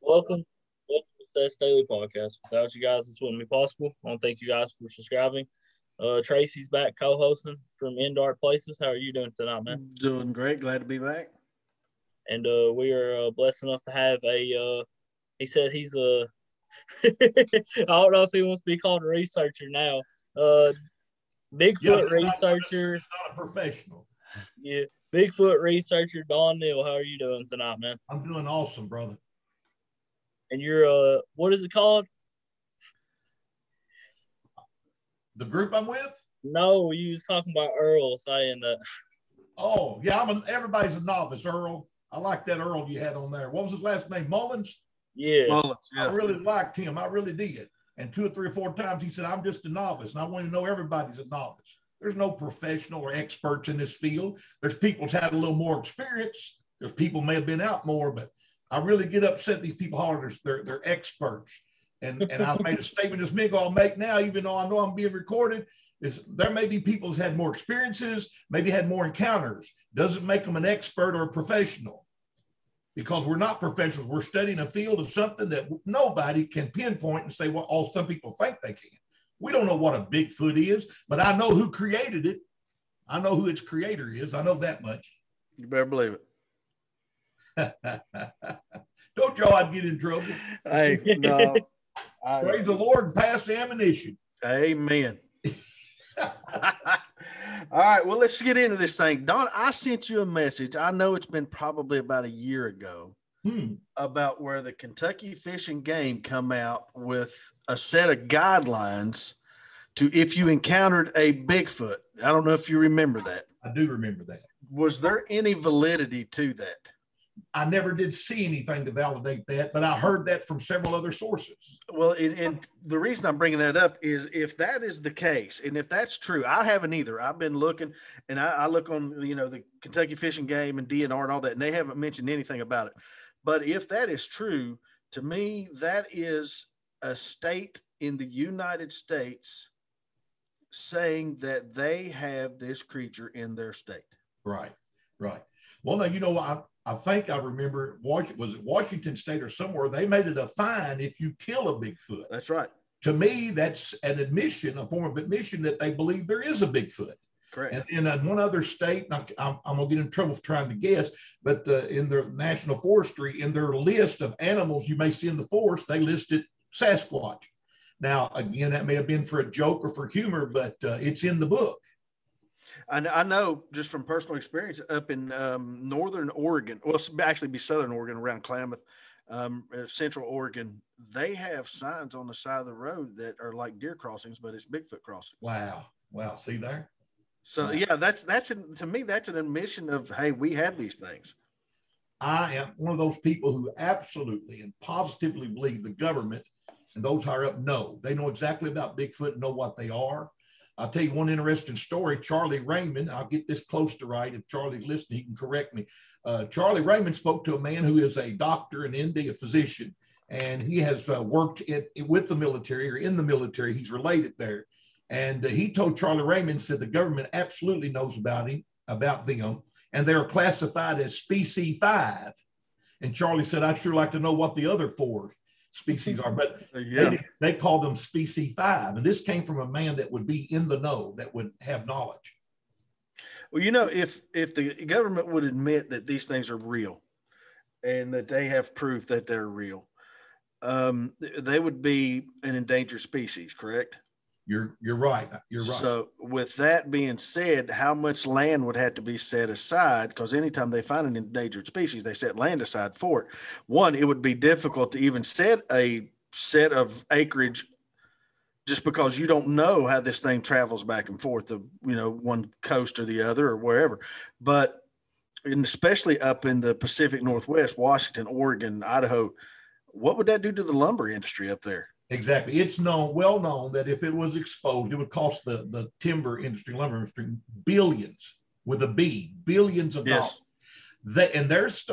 Welcome. Welcome to Seth's Daily Podcast. Without you guys, this wouldn't be possible. I want to thank you guys for subscribing. Tracy's back co-hosting from In Dark Places. How are you doing tonight, man? Doing great. Glad to be back. And we are blessed enough to have he said he's a, I don't know if he wants to be called a researcher now. Bigfoot researcher. Just not a professional. Yeah, Bigfoot researcher Don Neal. How are you doing tonight, man? I'm doing awesome, brother. And you're what is it called? The group I'm with? No, you was talking about Earl saying that. Oh, yeah, everybody's a novice, Earl. I like that Earl you had on there. What was his last name? Mullins? Yeah. Mullins, yeah. I really liked him. I really did. And 2 or 3 or 4 times he said, I'm just a novice. And I want to know everybody's a novice. There's no professional or experts in this field. There's people who's had a little more experience. There's people may have been out more, but I really get upset these people holler they're experts. And I've made a statement this minute I'll make now, even though I know I'm being recorded, is there may be people who's had more experiences, maybe had more encounters. Doesn't make them an expert or a professional. Because we're not professionals. We're studying a field of something that nobody can pinpoint and say, well, all some people think they can. We don't know what a Bigfoot is, but I know who created it. I know who its creator is. I know that much. You better believe it. Don't y'all I'd get in trouble. Hey, no. Praise the Lord and pass the ammunition. Amen. All right, well, let's get into this thing. Don, I sent you a message. I know it's been probably about a year ago about where the Kentucky Fish and Game come out with a set of guidelines to if you encountered a Bigfoot. I don't know if you remember that. I do remember that. Was there any validity to that? I never did see anything to validate that, but I heard that from several other sources. Well, and the reason I'm bringing that up is if that is the case, and if that's true, I haven't either. I've been looking, and I look on, the Kentucky Fish and Game and DNR and all that, and they haven't mentioned anything about it. But if that is true, to me, that is a state in the United States saying that they have this creature in their state. Right. Well, now, I think I remember, was it Washington State or somewhere, they made it a fine if you kill a Bigfoot. That's right. To me, that's an admission, a form of admission that they believe there is a Bigfoot. Correct. And in one other state, I'm going to get in trouble for trying to guess, but in their National Forestry, in their list of animals you may see in the forest, they listed Sasquatch. Now, again, that may have been for a joke or for humor, but it's in the book. I know just from personal experience up in northern Oregon, well, actually be southern Oregon around Klamath, central Oregon, they have signs on the side of the road that are like deer crossings, but it's Bigfoot crossings. Wow. See there? So, yeah, to me, that's an admission of, hey, we have these things. I am one of those people who absolutely and positively believe the government and those higher up know. They know exactly about Bigfoot and know what they are. I'll tell you one interesting story. Charlie Raymond, I'll get this close to right. If Charlie's listening, he can correct me. Charlie Raymond spoke to a man who is a doctor, an MD, a physician, and he has worked with the military or in the military. He's related there. And he told Charlie Raymond, said the government absolutely knows about them, and they're classified as species 5. And Charlie said, I'd sure like to know what the other 4 species are, but they call them species 5. And this came from a man that would be in the know, that would have knowledge. Well, if the government would admit that these things are real and that they have proof that they're real, they would be an endangered species, correct? You're right. So with that being said, how much land would have to be set aside? Because anytime they find an endangered species, they set land aside for it. One, it would be difficult to even set a set of acreage just because you don't know how this thing travels back and forth of, one coast or the other or wherever. But and especially up in the Pacific Northwest, Washington, Oregon, Idaho, what would that do to the lumber industry up there? Exactly. It's well known that if it was exposed, it would cost the timber industry, lumber industry, billions with a B, billions of dollars. There's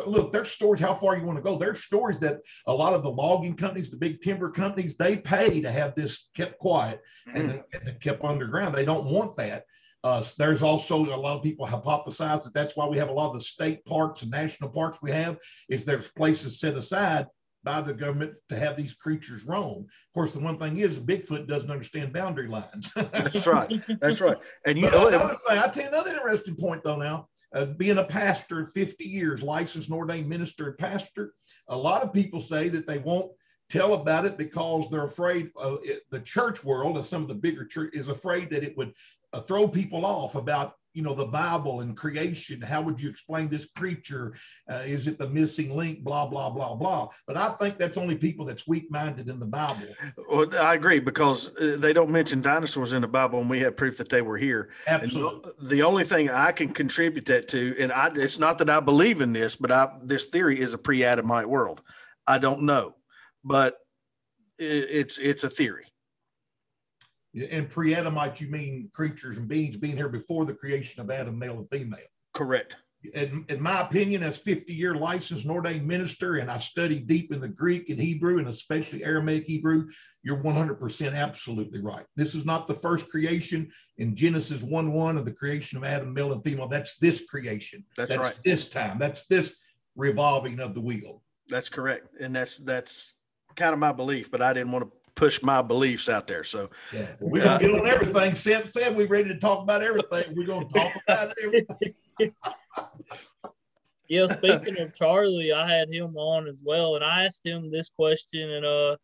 stories, how far you want to go. There's stories that a lot of the logging companies, the big timber companies, they pay to have this kept quiet and kept underground. They don't want that. There's also a lot of people hypothesize that that's why we have a lot of the state parks and national parks we have, is there's places set aside by the government to have these creatures roam. Of course, the one thing is Bigfoot doesn't understand boundary lines. That's right. That's right. And you know, another thing, I'll tell you another interesting point though now. Being a pastor 50 years, licensed and ordained minister and pastor, a lot of people say that they won't tell about it because they're afraid the church world and some of the bigger church is afraid that it would throw people off about, you know, the Bible and creation. How would you explain this creature? Is it the missing link? Blah, blah, blah, blah. But I think that's only people that's weak-minded in the Bible. Well, I agree, because they don't mention dinosaurs in the Bible, and we have proof that they were here. Absolutely. And the only thing I can contribute that to, and it's not that I believe in this, but this theory is a pre-Adamite world. I don't know, but it's a theory. And pre-Adamite, you mean creatures and beings being here before the creation of Adam, male and female. Correct. In my opinion, as 50-year licensed and ordained minister, and I study deep in the Greek and Hebrew, and especially Aramaic Hebrew, you're 100% absolutely right. This is not the first creation in Genesis 1:1 of the creation of Adam, male and female. That's this creation. That's right. This time. That's this revolving of the wheel. That's correct. And that's kind of my belief, but I didn't want to push my beliefs out there. So yeah, we're gonna get on everything. Seth said we're ready to talk about everything. We're gonna talk about everything. Yeah, speaking of Charlie, I had him on as well, and I asked him this question, and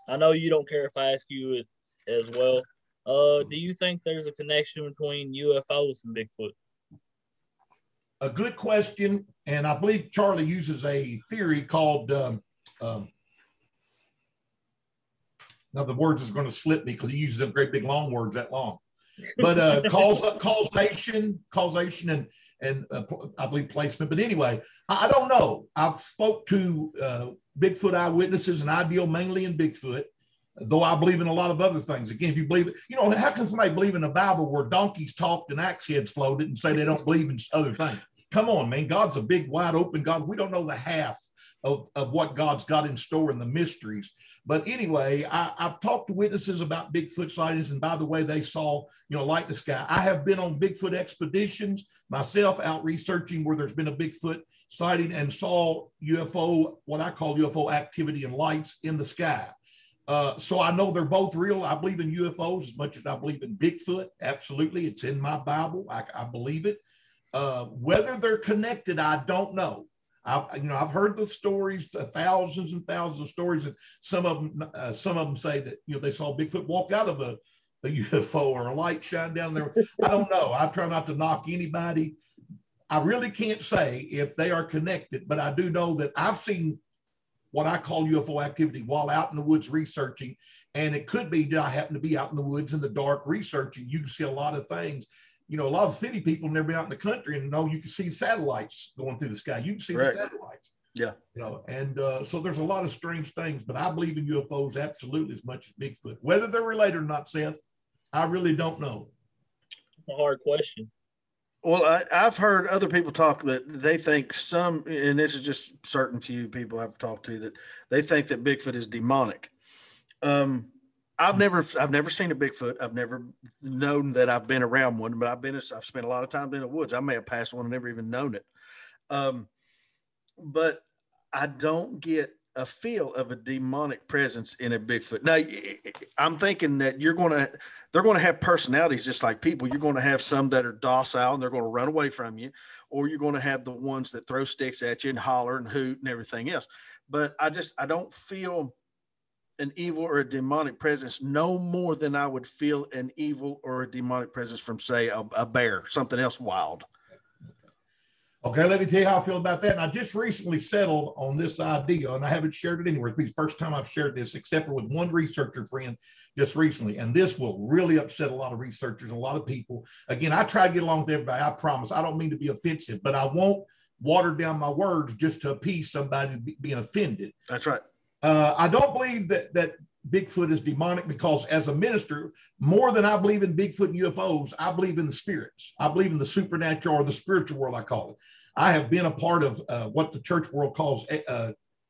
I know you don't care if I ask you it as well. Do you think there's a connection between UFOs and Bigfoot? A good question, and I believe Charlie uses a theory called now the words is going to slip me because he uses them great big long words that long. But causation, and I believe placement. But anyway, I don't know. I've spoke to Bigfoot eyewitnesses, and I deal mainly in Bigfoot, though I believe in a lot of other things. Again, if you believe it, you know, how can somebody believe in the Bible where donkeys talked and axe heads floated and say they don't believe in other things? Come on, man. God's a big, wide open God. We don't know the half of what God's got in store in the mysteries. But anyway, I've talked to witnesses about Bigfoot sightings, and by the way, they saw, you know, light in the sky. I have been on Bigfoot expeditions myself, out researching where there's been a Bigfoot sighting, and saw UFO, what I call UFO activity and lights in the sky. So I know they're both real. I believe in UFOs as much as I believe in Bigfoot. Absolutely. It's in my Bible. I believe it. Whether they're connected, I don't know. I've heard the stories, thousands and thousands of stories, and some of them say that, you know, they saw Bigfoot walk out of a UFO or a light shine down there. I don't know. I try not to knock anybody. I really can't say if they are connected, but I do know that I've seen what I call UFO activity while out in the woods researching, and it could be that I happen to be out in the woods in the dark researching. You can see a lot of things. You know, a lot of city people never been out in the country and know you can see satellites going through the sky. You can see the satellites. Yeah. You know, and so there's a lot of strange things, but I believe in UFOs absolutely as much as Bigfoot. Whether they're related or not, Seth, I really don't know. It's a hard question. Well, I've heard other people talk that they think some, and this is just certain few people I've talked to, that they think that Bigfoot is demonic. I've never seen a Bigfoot. I've never known that I've been around one, but I've spent a lot of time in the woods. I may have passed one and never even known it. But I don't get a feel of a demonic presence in a Bigfoot. Now, I'm thinking that they're going to have personalities just like people. You're going to have some that are docile and they're going to run away from you, or you're going to have the ones that throw sticks at you and holler and hoot and everything else. But I don't feel an evil or a demonic presence no more than I would feel an evil or a demonic presence from, say, a bear, something else wild. Okay, let me tell you how I feel about that. And I just recently settled on this idea, and I haven't shared it anywhere. It's the first time I've shared this, except for with one researcher friend just recently. And this will really upset a lot of researchers and a lot of people. Again, I try to get along with everybody. I promise. I don't mean to be offensive, but I won't water down my words just to appease somebody being offended. That's right. I don't believe that Bigfoot is demonic, because as a minister, more than I believe in Bigfoot and UFOs, I believe in the spirits. I believe in the supernatural, or the spiritual world, I call it. I have been a part of what the church world calls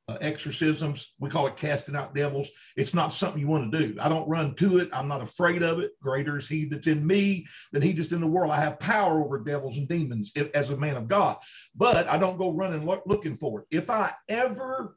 exorcisms. We call it casting out devils. It's not something you want to do. I don't run to it. I'm not afraid of it. Greater is he that's in me than he that's in the world. I have power over devils and demons as a man of God, but I don't go running looking for it. If I ever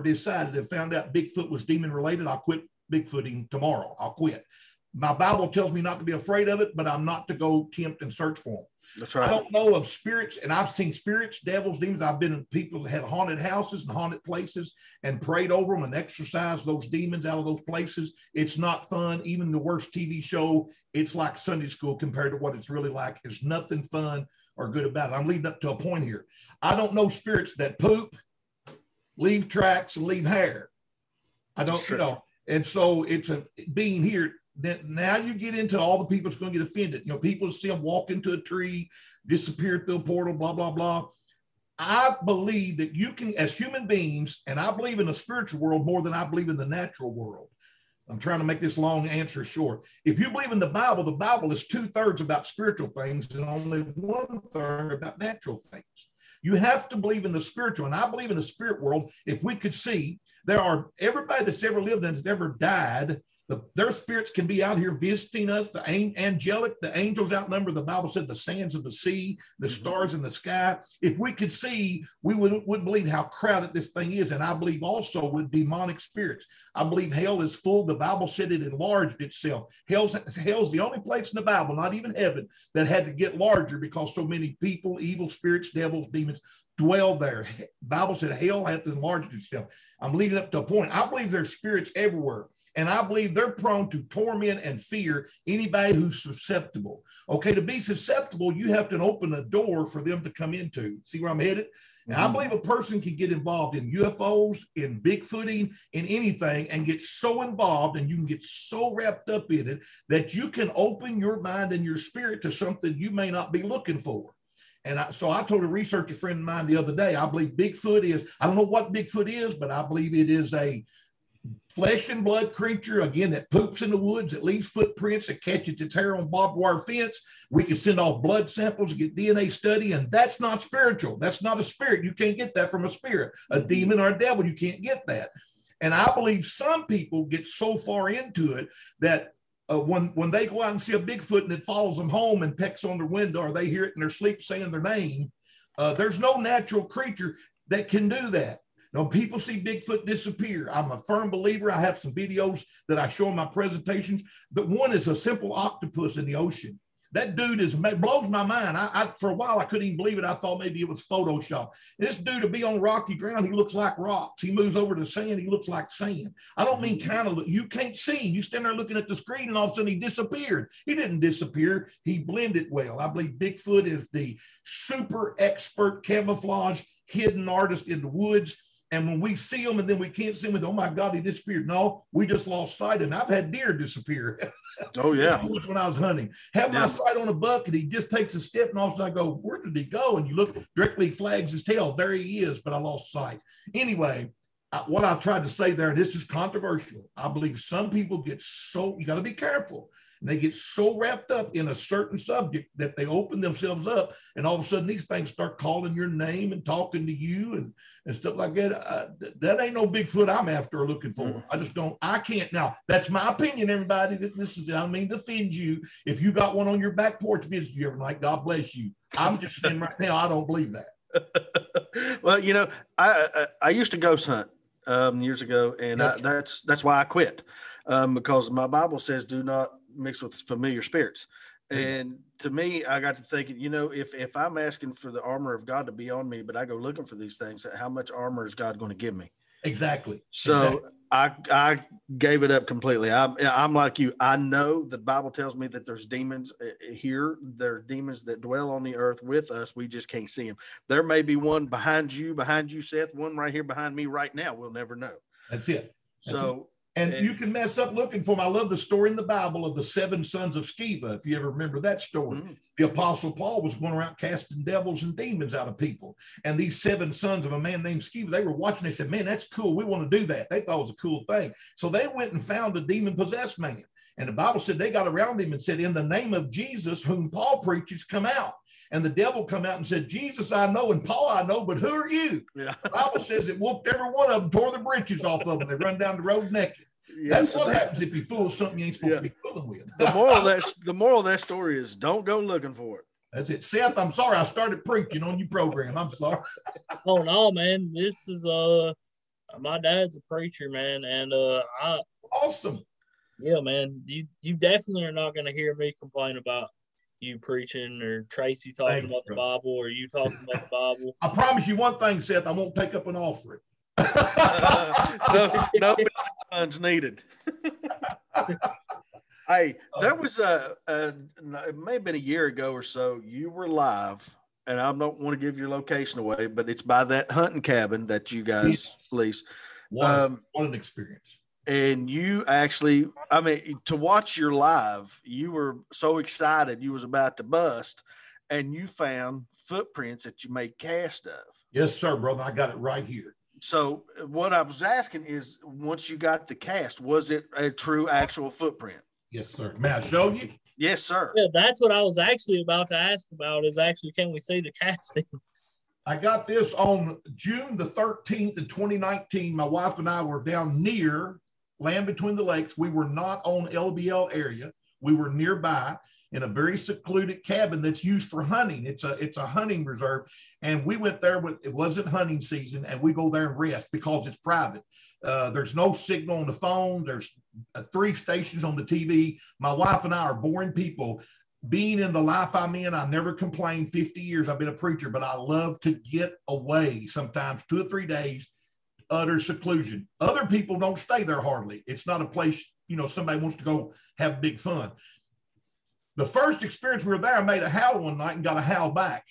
decided and found out Bigfoot was demon related, I'll quit Bigfooting tomorrow. I'll quit. My Bible tells me not to be afraid of it, but I'm not to go tempt and search for them. That's right. I don't know of spirits, and I've seen spirits, devils, demons. I've been in people that had haunted houses and haunted places and prayed over them and exorcised those demons out of those places. It's not fun. Even the worst TV show, it's like Sunday school compared to what it's really like. There's nothing fun or good about it. I'm leading up to a point here. I don't know spirits that poop, leave tracks, and leave hair. I don't, Sure. you know, and so it's a being here. Then now you get into all the people that's going to get offended. You know, people see them walk into a tree, disappear through a portal, blah, blah, blah. I believe that you can, as human beings, and I believe in the spiritual world more than I believe in the natural world. I'm trying to make this long answer short. If you believe in the Bible is 2/3 about spiritual things and only 1/3 about natural things. You have to believe in the spiritual, and I believe in the spirit world. If we could see, everybody that's ever lived and has ever died, their spirits can be out here visiting us. The angelic, the angels outnumber, the Bible said, the sands of the sea, the stars in the sky. If we could see, we would believe how crowded this thing is. And I believe also with demonic spirits. I believe hell is full. The Bible said it enlarged itself. Hell's the only place in the Bible, not even heaven, that had to get larger because so many people, evil spirits, devils, demons, dwell there. The Bible said hell hath enlarged itself. I'm leading up to a point. I believe there's spirits everywhere. And I believe they're prone to torment and fear anybody who's susceptible. Okay, to be susceptible, you have to open a door for them to come into. See where I'm headed? And I believe a person can get involved in UFOs, in Bigfooting, in anything, and get so involved, and you can get so wrapped up in it that you can open your mind and your spirit to something you may not be looking for. And so I told a researcher friend of mine the other day, I believe Bigfoot is, I don't know what Bigfoot is, but I believe it is a flesh and blood creature, again, that poops in the woods, that leaves footprints, that catches its hair on barbed wire fence. We can send off blood samples, get DNA study, and that's not spiritual. That's not a spirit. You can't get that from a spirit. A demon or a devil, you can't get that. And I believe some people get so far into it that when they go out and see a Bigfoot and it follows them home and pecks on their window, or they hear it in their sleep saying their name, there's no natural creature that can do that. Now, people see Bigfoot disappear. I'm a firm believer. I have some videos that I show in my presentations. That one is a simple octopus in the ocean. That dude blows my mind. For a while, I couldn't even believe it. I thought maybe it was Photoshop. This dude to be on rocky ground, he looks like rocks. He moves over to sand, he looks like sand. I don't mean kind of, you can't see him. You stand there looking at the screen and all of a sudden he disappeared. He didn't disappear. He blended well. I believe Bigfoot is the super expert camouflage hidden artist in the woods. And when we see them and then we can't see them, oh my God, he disappeared. No, we just lost sight. And I've had deer disappear. Oh, yeah. When I was hunting. Have my sight on a buck and he just takes a step and all of a sudden I go, where did he go? And you look, directly flags his tail. There he is, but I lost sight. Anyway, what I tried to say there, and this is controversial. I believe some people get so, you got to be careful. And they get so wrapped up in a certain subject that they open themselves up, and all of a sudden these things start calling your name and talking to you and stuff like that. That ain't no Bigfoot I'm after or looking for. I just don't, I can't. Now, that's my opinion, everybody. This is, I don't mean to offend you. If you got one on your back porch visit you every night, God bless you. I'm just saying right now, I don't believe that. Well, you know, I used to ghost hunt years ago, and that's why I quit, because my Bible says do not mix with familiar spirits. And to me, I got to thinking, you know, if I'm asking for the armor of God to be on me, but I go looking for these things, how much armor is God going to give me? Exactly. So I gave it up completely. I'm like you. I know the Bible tells me that there's demons here. There are demons that dwell on the earth with us. We just can't see them. There may be one behind you, Seth, one right here behind me right now. We'll never know. That's it. And you can mess up looking for them. I love the story in the Bible of the 7 sons of Sceva. If you ever remember that story, the Apostle Paul was going around casting devils and demons out of people. And these 7 sons of a man named Sceva, they were watching. They said, man, that's cool. We want to do that. They thought it was a cool thing. So they went and found a demon-possessed man. And the Bible said they got around him and said, in the name of Jesus, whom Paul preaches, come out. And the devil come out and said, Jesus, I know, and Paul, I know, but who are you? Yeah. The Bible says it whooped every one of them, tore the breeches off of them. They run down the road naked. Yes, that's what happens if you fool something you ain't supposed to be fooling with. The moral of that story is don't go looking for it. That's it. Seth, I'm sorry I started preaching on your program. I'm sorry. Oh no, man. This is my dad's a preacher, man, and awesome. Yeah, man. You definitely are not gonna hear me complain about you preaching or Tracy talking about the Bible or you talking about the Bible. I promise you one thing, Seth, I won't take up an offering. No funds needed. Hey, there was it may have been a year ago or so, you were live, and I don't want to give your location away, but it's by that hunting cabin that you guys lease. What an experience. And you actually, I mean, to watch your live, you were so excited you was about to bust, and you found footprints that you made cast of. Yes, sir, brother. I got it right here. So what I was asking is, once you got the cast, was it a true actual footprint? Yes, sir. May I show you? Yes, sir. Yeah, that's what I was actually about to ask about is actually, can we see the casting? I got this on June the 13th in 2019. My wife and I were down near Land Between the Lakes. We were not on LBL area. We were nearby in a very secluded cabin that's used for hunting. It's a hunting reserve. And we went there when it wasn't hunting season, and we go there and rest because it's private. There's no signal on the phone. There's 3 stations on the TV. My wife and I are boring people. Being in the life I'm in, I never complain. 50 years I've been a preacher, but I love to get away sometimes 2 or 3 days, utter seclusion. Other people don't stay there hardly. It's not a place, somebody wants to go have big fun. The first experience we were there, I made a howl one night and got a howl back.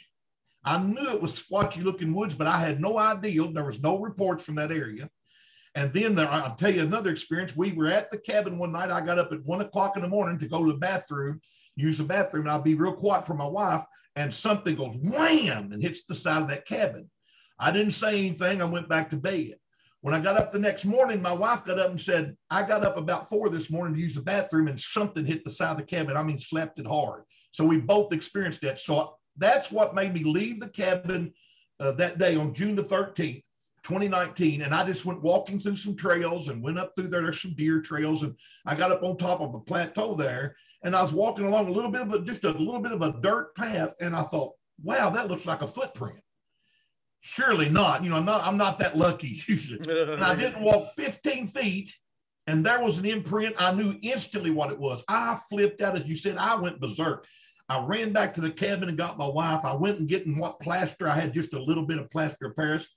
I knew it was squatchy looking woods, but I had no idea. There was no reports from that area. And then I'll tell you another experience. We were at the cabin one night. I got up at 1 o'clock in the morning to go to the bathroom, use the bathroom, and I'll be real quiet for my wife. And something goes wham and hits the side of that cabin. I didn't say anything. I went back to bed. When I got up the next morning, my wife got up and said, I got up about 4 this morning to use the bathroom and something hit the side of the cabin. I mean, slapped it hard. So we both experienced that. So that's what made me leave the cabin that day on June the 13th, 2019. And I just went walking through some trails and went up through there. There's some deer trails. And I got up on top of a plateau there. And I was walking along a little bit of a dirt path. And I thought, wow, that looks like a footprint. Surely not. I'm not that lucky usually. And I didn't walk 15 feet, and there was an imprint. I knew instantly what it was. I flipped out, as you said. I went berserk. I ran back to the cabin and got my wife. I went and getting what plaster. I had just a little bit of plaster of Paris.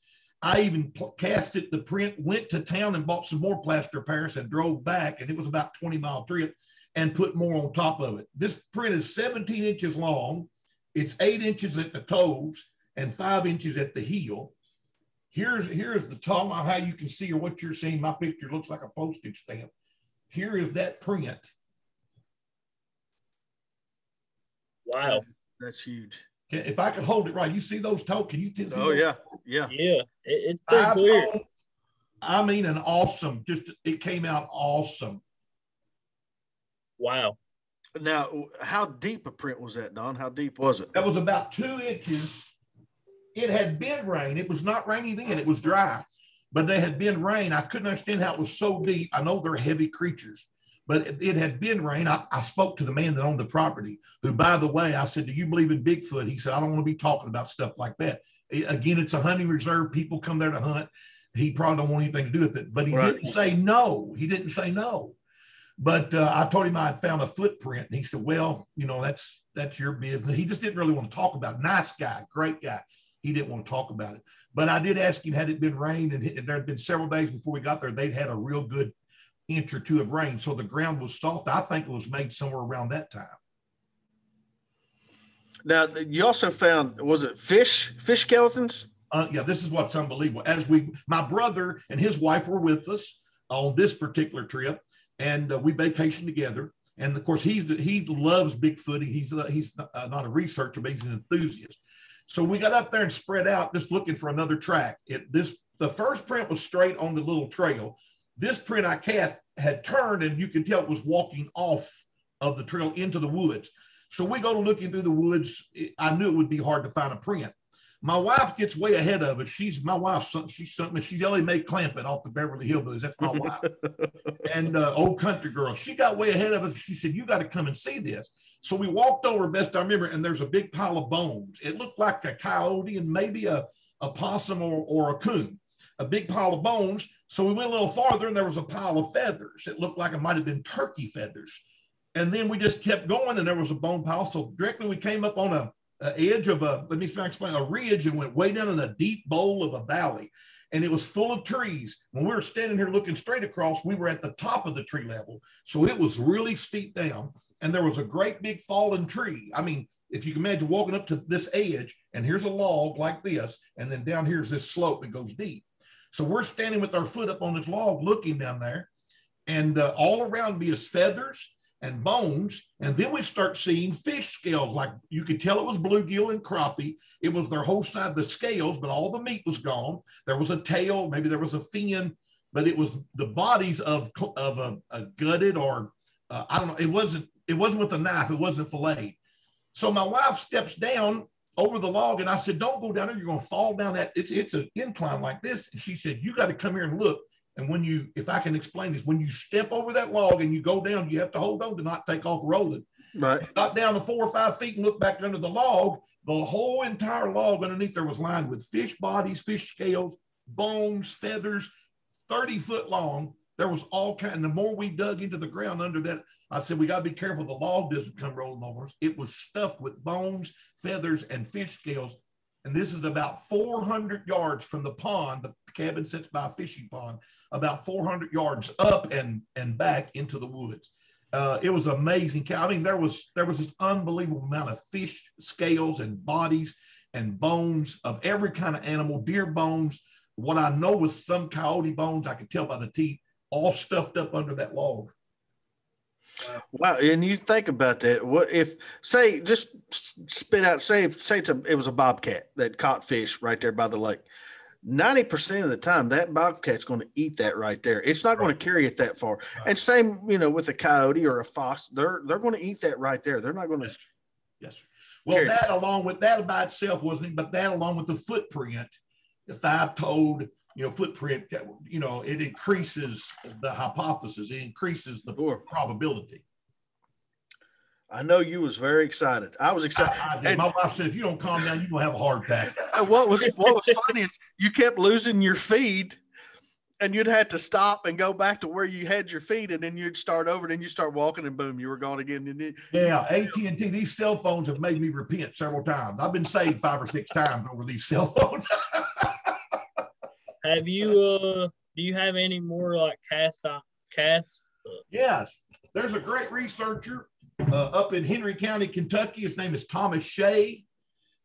I even casted the print, went to town and bought some more plaster of Paris and drove back, and it was about a 20-mile trip, and put more on top of it. This print is 17 inches long. It's 8 inches at the toes and 5 inches at the heel. Here's the top of how you can see or what you're seeing. My picture looks like a postage stamp. Here is that print. Wow. That's huge. If I could hold it right, you see those toes? Can you see Oh, those? Yeah. It's pretty clear. I mean, an awesome, it came out awesome. Wow. Now, how deep a print was that, Don? How deep was it? That was about 2 inches. It had been rain. It was not rainy then. It was dry, but there had been rain. I couldn't understand how it was so deep. I know they're heavy creatures, but it had been rain. I spoke to the man that owned the property, who, by the way, I said, do you believe in Bigfoot? He said, I don't want to be talking about stuff like that. Again, it's a hunting reserve. People come there to hunt. He probably don't want anything to do with it, but he didn't say no. He didn't say no. But I told him I had found a footprint, and he said, well, that's your business. He just didn't really want to talk about it. Nice guy, great guy. He didn't want to talk about it. But I did ask him, had it been rain, and there had been several days before we got there, they'd had a real good inch or two of rain. So the ground was soft. I think it was made somewhere around that time. Now, you also found, was it fish skeletons? Yeah, this is what's unbelievable. My brother and his wife were with us on this particular trip, and we vacationed together. And of course, he loves Bigfoot. He's not a researcher, but he's an enthusiast. So we got up there and spread out, just looking for another track. The first print was straight on the little trail. This print I cast had turned, and you could tell it was walking off of the trail into the woods. So we go to looking through the woods. I knew it would be hard to find a print. My wife gets way ahead of it. She's Ellie Mae Clampett off the Beverly Hillbillies. That's my wife. And old country girl. She got way ahead of us. She said, you got to come and see this. So we walked over, best I remember, and there's a big pile of bones. It looked like a coyote and maybe a possum or a coon, a big pile of bones. So we went a little farther and there was a pile of feathers. It looked like it might have been turkey feathers. And then we just kept going and there was a bone pile. So directly we came up on a edge of a ridge and went way down in a deep bowl of a valley. And it was full of trees. When we were standing here looking straight across, we were at the top of the tree level. So it was really steep down. And there was a great big fallen tree. I mean, if you can imagine walking up to this edge, and here's a log like this, and then down here's this slope that goes deep. So we're standing with our foot up on this log looking down there, and all around me is feathers and bones. And then we start seeing fish scales. Like you could tell it was bluegill and crappie. It was their whole side, the scales, but all the meat was gone. There was a tail, maybe there was a fin, but it was the bodies of a gutted or I don't know. It wasn't with a knife. It wasn't filleted. So my wife steps down over the log and I said, don't go down there. You're going to fall down that. It's an incline like this. And she said, you got to come here and look. And if I can explain this, when you step over that log and you go down, you have to hold on to not take off rolling. Right. Got down to 4 or 5 feet and looked back under the log. The whole entire log underneath there was lined with fish bodies, fish scales, bones, feathers, 30-foot long. There was all kind. And the more we dug into the ground under that, I said, we got to be careful the log doesn't come rolling over us. It was stuffed with bones, feathers, and fish scales. And this is about 400 yards from the pond. The cabin sits by a fishing pond, about 400 yards up and back into the woods. It was amazing. I mean, there was this unbelievable amount of fish scales and bodies and bones of every kind of animal, deer bones. What I know was some coyote bones, I could tell by the teeth, all stuffed up under that log. Wow. And you think about that. What if, say, just spit out, say it was a bobcat that caught fish right there by the lake. 90% of the time, that bobcat's going to eat that right there. It's not going to carry it that far. Right. And same, with a coyote or a fox, they're going to eat that right there. They're not going to. Yes, sir. Well, that along with that by itself wasn't, but that along with the footprint, the 5-toed, footprint, it increases the hypothesis. It increases the probability. I know you was very excited. I was excited. And my wife said, if you don't calm down, you're going to have a heart attack. What was funny is you kept losing your feed and you'd have to stop and go back to where you had your feed, and then you'd start over, and then you start walking and boom, you were gone again. Yeah, AT&T, these cell phones have made me repent several times. I've been saved 5 or 6 times over these cell phones. Have you, do you have any more like cast? Yes, there's a great researcher up in Henry County, Kentucky. His name is Thomas Shea.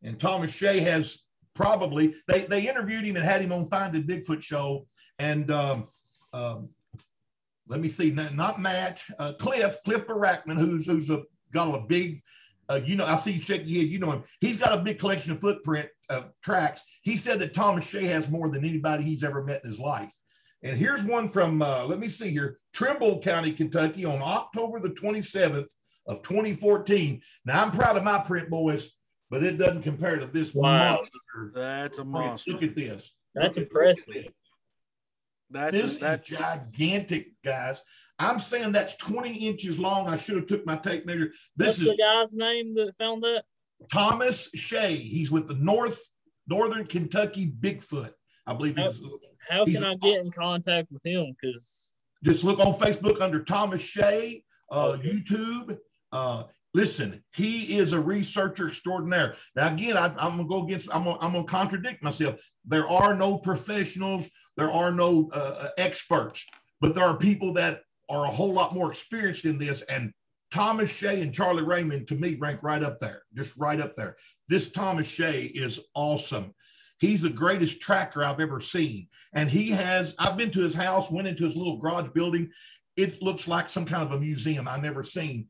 And Thomas Shea has probably, they interviewed him and had him on Finding Bigfoot show. And let me see, not Matt, Cliff Barackman, who's got a big, I see you shaking your head, you know him. He's got a big collection of footprint tracks. He said that Thomas Shea has more than anybody he's ever met in his life. And here's one from, let me see here, Trimble County, Kentucky on October the 27th of 2014. Now, I'm proud of my print, boys, but it doesn't compare to this monster. That's a monster. Look at this. That's impressive. That's gigantic, guys. I'm saying that's 20 inches long. I should have took my tape measure. What's the guy's name that found that? Thomas Shea. He's with the Northern Kentucky Bigfoot. I believe how can I get in contact with him? Because just look on Facebook under Thomas Shea, YouTube. Listen, he is a researcher extraordinaire. Now, again, I'm gonna go against. I'm gonna contradict myself. There are no professionals. There are no experts, but there are people that are a whole lot more experienced in this. And Thomas Shea and Charlie Raymond, to me, rank right up there, just right up there. This Thomas Shea is awesome. He's the greatest tracker I've ever seen. And I've been to his house, went into his little garage building. It looks like some kind of a museum. I've never seen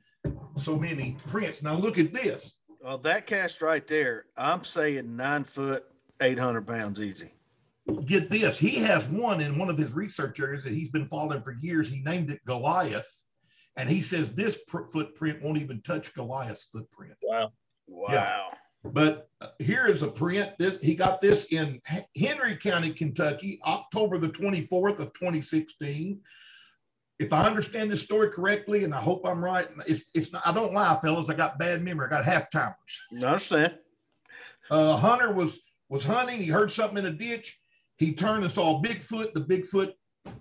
so many prints. Now look at this. Well, that cast right there, I'm saying 9 foot, 800 pounds easy. Get this. He has one in one of his research areas that he's been following for years. He named it Goliath. And he says this footprint won't even touch Goliath's footprint. Wow. Wow. But here is a print. He got this in Henry County, Kentucky, October the 24th of 2016. If I understand this story correctly, and I hope I'm right, it's not, I don't lie, fellas. I got bad memory. I got half timers. I understand. Hunter was hunting. He heard something in a ditch. He turned and saw Bigfoot. The Bigfoot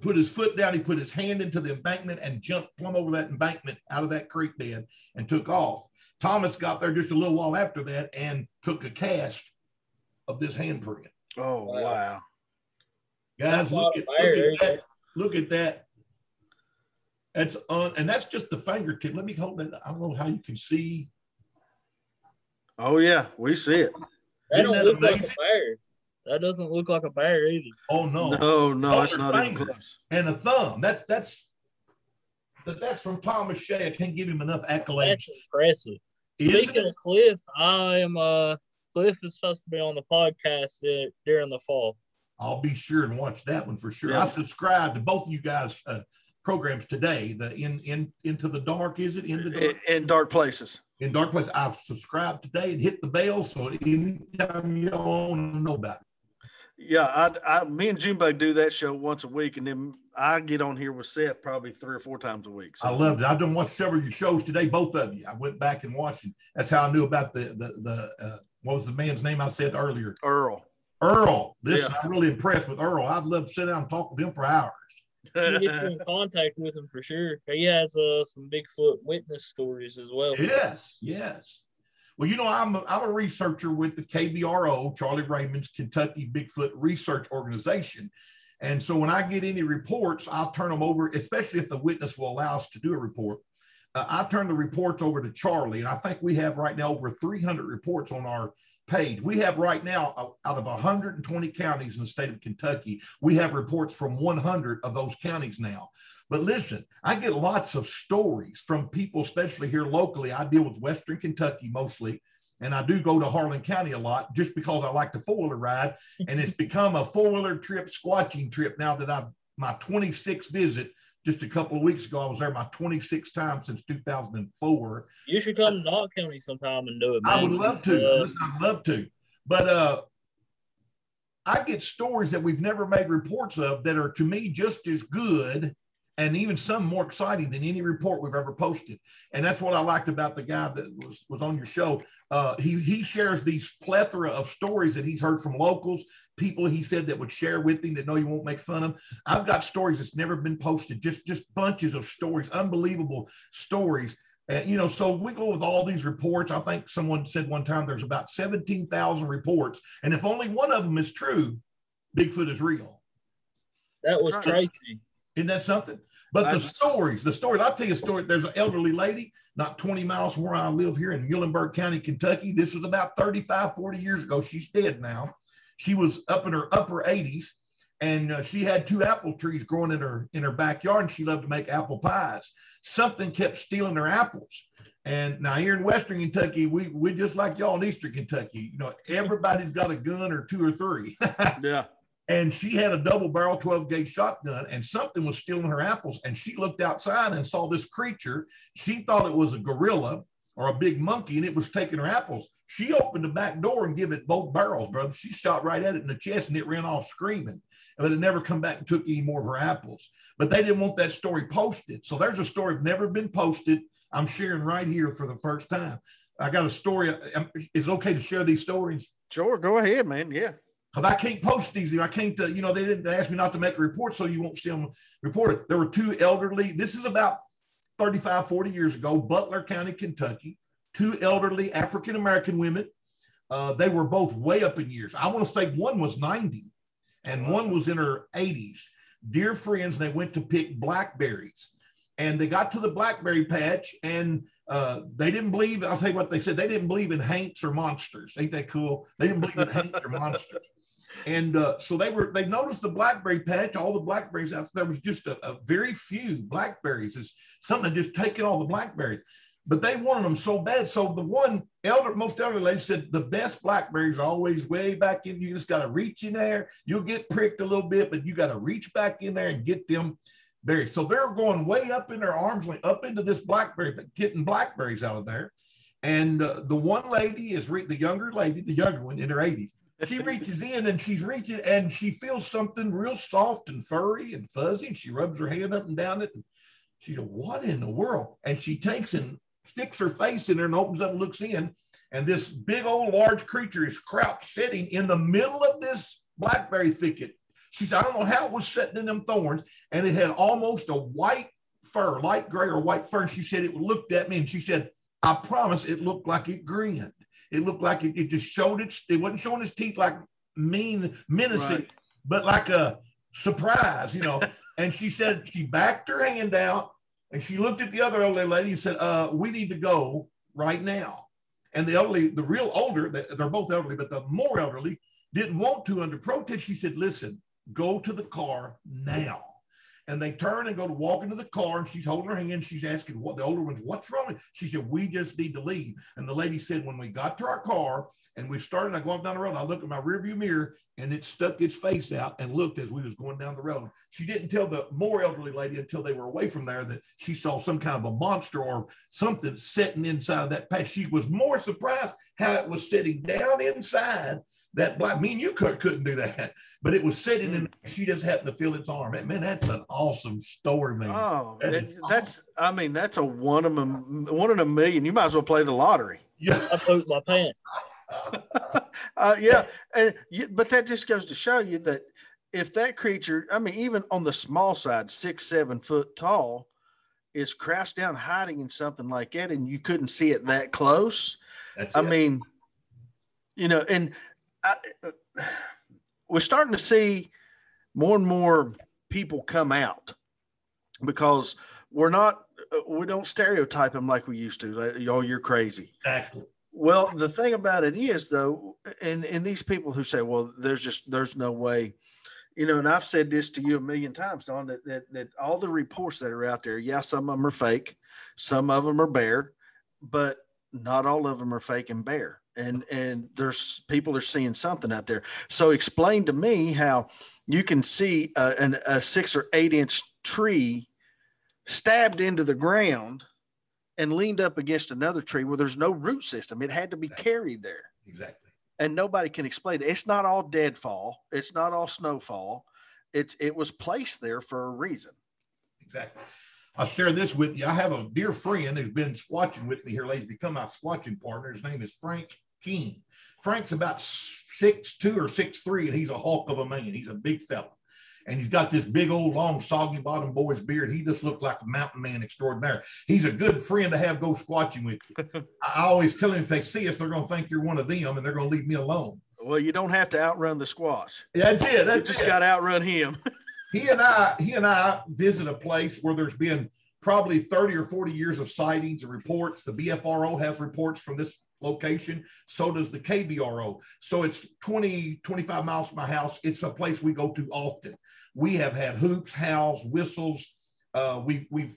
put his foot down. He put his hand into the embankment and jumped plumb over that embankment out of that creek bed and took off. Thomas got there just a little while after that and took a cast of this handprint. Oh, wow. Guys, look at that. Look at that. And that's just the fingertip. Let me hold that. I don't know how you can see. Oh, yeah. We see it. That don't look like a bear. That doesn't look like a bear either. Oh, no. No, it's not even close. And a thumb. That's from Thomas Shea. I can't give him enough accolades. That's impressive. Speaking of Cliff, Cliff is supposed to be on the podcast during the fall. I'll be sure and watch that one for sure. Yeah. I subscribe to both of you guys' programs today. The Into the Dark, is it? In Dark Places. In Dark Places. I've subscribed today and hit the bell, so anytime you want to know about it. Yeah, me and Junebug do that show once a week, and then I get on here with Seth probably 3 or 4 times a week. So. I loved it. I've done watched several of your shows today, both of you. I went back and watched it. That's how I knew about the what was the man's name I said earlier? Earl. Listen, I'm really impressed with Earl. I'd love to sit down and talk with him for hours. You get in contact with him for sure. He has some Bigfoot witness stories as well. Yes. Well, I'm a researcher with the KBRO, Charlie Raymond's Kentucky Bigfoot Research Organization. And so when I get any reports, I'll turn them over, especially if the witness will allow us to do a report. I turn the reports over to Charlie. And I think we have right now over 300 reports on our page. We have right now, out of 120 counties in the state of Kentucky, we have reports from 100 of those counties now. But listen, I get lots of stories from people, especially here locally. I deal with Western Kentucky mostly, and I do go to Harlan County a lot just because I like to four-wheeler ride, and it's become a four-wheeler trip, squatching trip now that my 26th visit. Just a couple of weeks ago, I was there my 26th time since 2004. You should come to Knox County sometime and do it, man. I would love to. I'd love to. But I get stories that we've never made reports of that are, to me, just as good and even some more exciting than any report we've ever posted. And that's what I liked about the guy that was on your show. He shares these plethora of stories that he's heard from locals, people he said that would share with him that know you won't make fun of. I've got stories that's never been posted, just bunches of stories, unbelievable stories. So we go with all these reports. I think someone said one time there's about 17,000 reports. And if only one of them is true, Bigfoot is real. That was Tracy. Isn't that something? But the stories, I'll tell you a story. There's an elderly lady, not 20 miles from where I live here in Muhlenberg County, Kentucky. This was about 35, 40 years ago. She's dead now. She was up in her upper 80s, and she had 2 apple trees growing in her backyard, and she loved to make apple pies. Something kept stealing her apples. And now here in Western Kentucky, we just like y'all in Eastern Kentucky. Everybody's got a gun or 2 or 3. Yeah. And she had a double barrel 12-gauge shotgun, and something was stealing her apples. And she looked outside and saw this creature. She thought it was a gorilla or a big monkey, and it was taking her apples. She opened the back door and gave it both barrels, brother. She shot right at it in the chest, and it ran off screaming. But it never come back and took any more of her apples. But they didn't want that story posted. So there's a story that's never been posted. I'm sharing right here for the first time. I got a story. Is it okay to share these stories? Sure, go ahead, man. Yeah. Because I can't post these. I can't, they didn't ask me not to make a report, so you won't see them reported. There were 2 elderly, this is about 35, 40 years ago, Butler County, Kentucky, 2 elderly African-American women. They were both way up in years. I want to say one was 90 and one was in her 80s. Dear friends, they went to pick blackberries. And they got to the blackberry patch, and they didn't believe, I'll tell you what they said, they didn't believe in haints or monsters. Ain't that cool? They didn't believe in haints or monsters. And so they noticed the blackberry patch, all the blackberries out there was just a very few blackberries. It's something just taking all the blackberries. But they wanted them so bad. So the one most elderly lady said, the best blackberries are always way back in. You just got to reach in there. You'll get pricked a little bit, but you got to reach back in there and get them. berries. So they're going way up in their arms length, up into this blackberry, getting blackberries out of there. And the one lady is the younger lady, the younger one in her 80s. She reaches in and she's reaching and she feels something real soft and furry and fuzzy. And she rubs her hand up and down it. And she said, what in the world? And she takes and sticks her face in there and opens up and looks in. And this big old large creature is crouched sitting in the middle of this blackberry thicket. She said, I don't know how it was sitting in them thorns. And it had almost a white fur, light gray or white fur. And she said, it looked at me and she said, I promise it looked like it grinned. It looked like it just showed it wasn't showing its teeth like mean, menacing, right, but like a surprise, you know. And she said she backed her hand out and she looked at the other elderly lady and said, we need to go right now. And the real older, they're both elderly, but the more elderly didn't want to under protest. She said, listen, go to the car now. And they turn and go to walk into the car, and she's holding her hand. She's asking what the older ones, what's wrong? She said, we just need to leave. And the lady said, when we got to our car and we started, I go up down the road, I look at my rearview mirror and it stuck its face out and looked as we was going down the road. She didn't tell the more elderly lady until they were away from there that she saw some kind of a monster or something sitting inside of that patch. She was more surprised how it was sitting down inside that black. Me and you couldn't do that, but it was sitting in. She just happened to feel its arm. Man, that's an awesome story, man. Oh, that's I mean, that's a one in a million. You might as well play the lottery. Yeah, I pooped my pants. Yeah, but that just goes to show you that if that creature, I mean, even on the small side, 6-7 foot tall, is crouched down hiding in something like that, and you couldn't see it that close. I mean, you know, and we're starting to see more and more people come out because we don't stereotype them like we used to. Like, oh, you're crazy. Exactly. Well, the thing about it is, though, and these people who say, well, there's no way, you know, and I've said this to you a million times, Don, that all the reports that are out there, yeah, some of them are fake, some of them are bear, but not all of them are fake and bear. And there's people are seeing something out there. So explain to me how you can see a 6 or 8 inch tree stabbed into the ground and leaned up against another tree where there's no root system. It had to be carried there. Exactly. And nobody can explain it. It's not all deadfall. It's not all snowfall. It was placed there for a reason. Exactly. I'll share this with you. I have a dear friend who's been squatching with me here lately, become my squatching partner. His name is Frank King. Frank's about 6'2" or 6'3", and he's a hulk of a man. He's a big fella. And he's got this big old long soggy bottom boy's beard. He just looked like a mountain man extraordinaire. He's a good friend to have go squatching with you. I always tell him if they see us, they're going to think you're one of them and they're going to leave me alone. Well, you don't have to outrun the squash. That's it. You just got to outrun him. He and I visit a place where there's been probably 30 or 40 years of sightings and reports. The BFRO has reports from this location. So does the KBRO. So it's 20, 25 miles from my house. It's a place we go to often. We have had hoops, howls, whistles. We've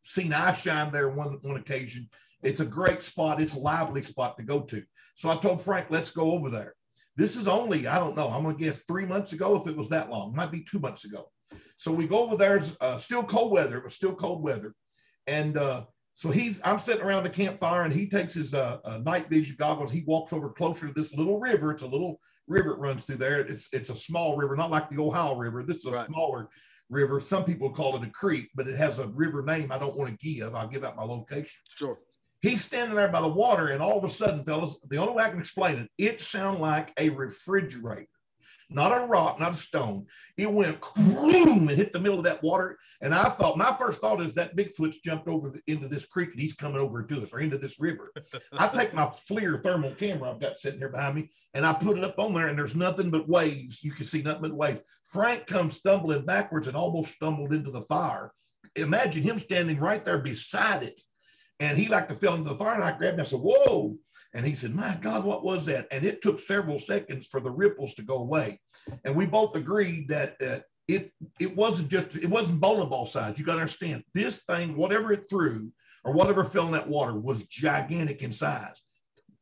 seen eye shine there one occasion. It's a great spot. It's a lively spot to go to. So I told Frank, let's go over there. This is only, I don't know, I'm going to guess 3 months ago, if it was that long. It might be 2 months ago. So we go over there. Still cold weather. It was still cold weather. And so I'm sitting around the campfire, and he takes his night vision goggles. He walks over closer to this little river. It's a little river that runs through there. It's a small river, not like the Ohio River. This is a smaller river. Some people call it a creek, but it has a river name I don't want to give. I'll give out my location. Sure. He's standing there by the water, and all of a sudden, fellas, the only way I can explain it sounded like a refrigerator. Not a rock, not a stone. It went boom and hit the middle of that water. And I thought, my first thought is that Bigfoot's jumped over into this creek and he's coming over to us or into this river. I take my FLIR thermal camera I've got sitting here behind me, and I put it up on there, and there's nothing but waves. You can see nothing but waves. Frank comes stumbling backwards and almost stumbled into the fire. Imagine him standing right there beside it. And he like to fell into the fire, and I grabbed him and I said, whoa. And he said, my God, what was that? And it took several seconds for the ripples to go away. And we both agreed that it wasn't bowling ball size. You got to understand, this thing, whatever it threw or whatever fell in that water, was gigantic in size.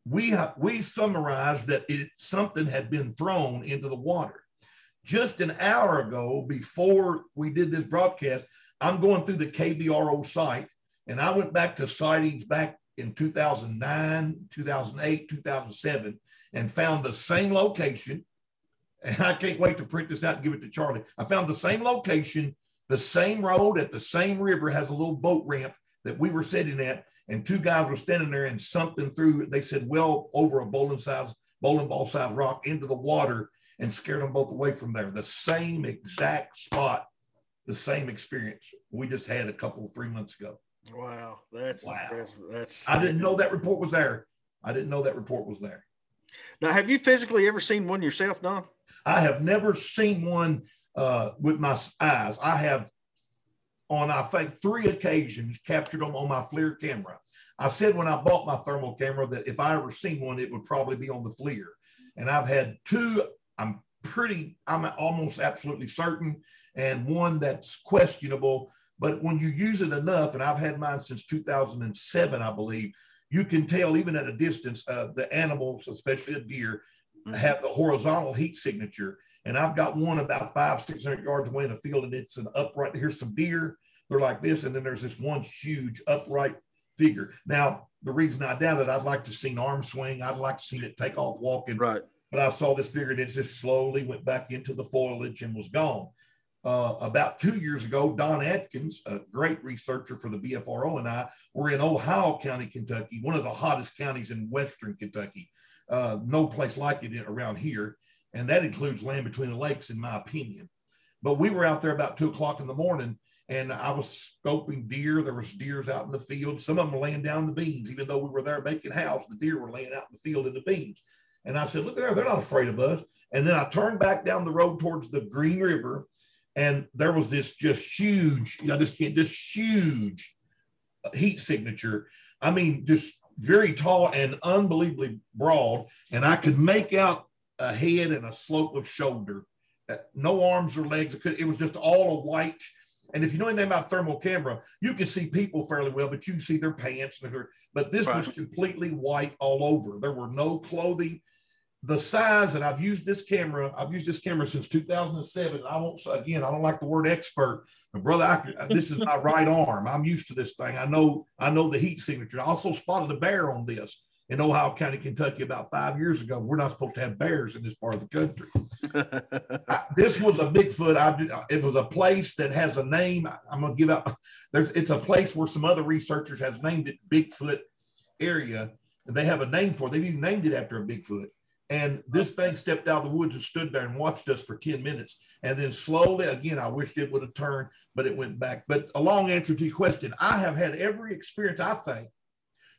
We summarized that something had been thrown into the water. Just an hour ago, before we did this broadcast, I'm going through the KBRO site, and I went back to sightings back in 2009, 2008, 2007, and found the same location. And I can't wait to print this out and give it to Charlie. I found the same location, the same road at the same river has a little boat ramp that we were sitting at, and two guys were standing there, and something through, they said, well over a bowling ball size rock into the water, and scared them both away from there. The same exact spot, the same experience we just had a couple of 3 months ago. Wow, that's impressive. I didn't know that report was there. Now, have you physically ever seen one yourself, Don? I have never seen one with my eyes. I have, on I think 3 occasions, captured them on my FLIR camera. I said when I bought my thermal camera that if I ever seen one, it would probably be on the FLIR. And I've had 2. I'm almost absolutely certain, and one that's questionable. But when you use it enough, and I've had mine since 2007, I believe, you can tell even at a distance, the animals, especially a deer, have the horizontal heat signature. And I've got one about 500-600 yards away in the field, and it's an upright. Here's some deer. They're like this. And then there's this one huge upright figure. Now, the reason I doubt it, I'd like to see an arm swing. I'd like to see it take off walking. Right. But I saw this figure, and it just slowly went back into the foliage and was gone. About 2 years ago, Don Atkins, a great researcher for the BFRO, and I were in Ohio County, Kentucky, one of the hottest counties in Western Kentucky. No place like it around here. And that includes land between the lakes, in my opinion. But we were out there about 2 o'clock in the morning, and I was scoping deer. There was deers out in the field. Some of them were laying down the beans. Even though we were there making house, the deer were laying out in the field in the beans. And I said, look there, they're not afraid of us. And then I turned back down the road towards the Green River, and there was this just huge, this huge heat signature. I mean, just very tall and unbelievably broad. And I could make out a head and a slope of shoulder, no arms or legs. It was just all a white. And if you know anything about thermal camera, you can see people fairly well, but you can see their pants. But this was completely white all over. There were no clothing. The size, and I've used this camera since 2007. I don't like the word expert, but brother, this is my right arm. I'm used to this thing. I know the heat signature. I also spotted a bear on this in Ohio County, Kentucky, about 5 years ago. We're not supposed to have bears in this part of the country. This was a Bigfoot. It was a place that has a name. I'm going to give out. It's a place where some other researchers have named it Bigfoot area. They have a name for it. They've even named it after a Bigfoot. And this thing stepped out of the woods and stood there and watched us for 10 minutes. And then slowly, again, I wished it would have turned, but it went back. But a long answer to your question, I have had every experience I think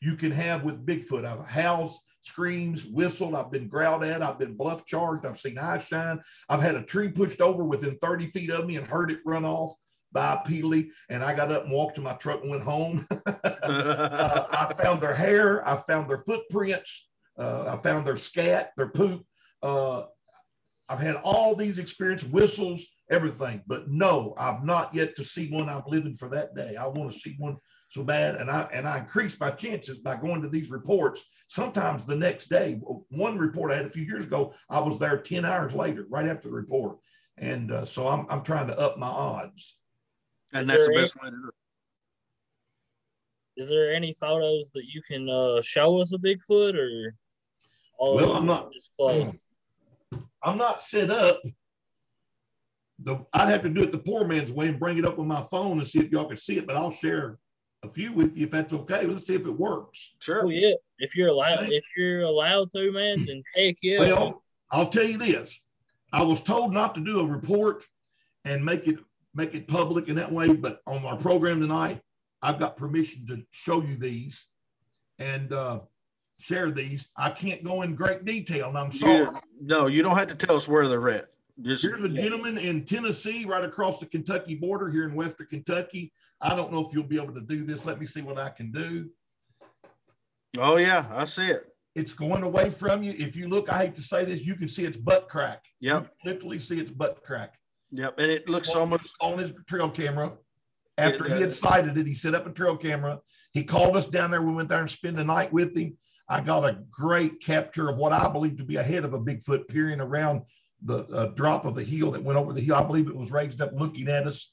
you can have with Bigfoot. I've howled, screams, whistled. I've been growled at. I've been bluff charged. I've seen eyes shine. I've had a tree pushed over within 30 feet of me and heard it run off bipedally. And I got up and walked to my truck and went home. I found their hair. I found their footprints. I found their scat, their poop. I've had all these experiences, whistles, everything. But no, I've not yet to see one. I'm living for that day. I want to see one so bad. And I increase my chances by going to these reports. Sometimes the next day. One report I had a few years ago, I was there 10 hours later, right after the report. And so I'm trying to up my odds. And that's the best way to do it. Is there any photos that you can show us of Bigfoot, or all well, of I'm not disclosed? I'm not set up. I'd have to do it the poor man's way and bring it up on my phone and see if y'all can see it, but I'll share a few with you if that's okay. Let's see if it works. Sure. Oh yeah. If you're allowed to, man, then heck yeah. Well, I'll tell you this. I was told not to do a report and make it public in that way, but on our program tonight, I've got permission to show you these and share these. I can't go in great detail, and I'm sorry. No, you don't have to tell us where they're at. Here's a gentleman in Tennessee, right across the Kentucky border here in Western Kentucky. I don't know if you'll be able to do this. Let me see what I can do. Oh, yeah, I see it. It's going away from you. If you look, I hate to say this, you can see its butt crack. Yep. You can literally see its butt crack. Yep, and it looks almost on his trail camera. After he had sighted it, he set up a trail camera. He called us down there. We went there and spent the night with him. I got a great capture of what I believe to be a head of a Bigfoot peering around the drop of the hill that went over the hill. I believe it was raised up looking at us.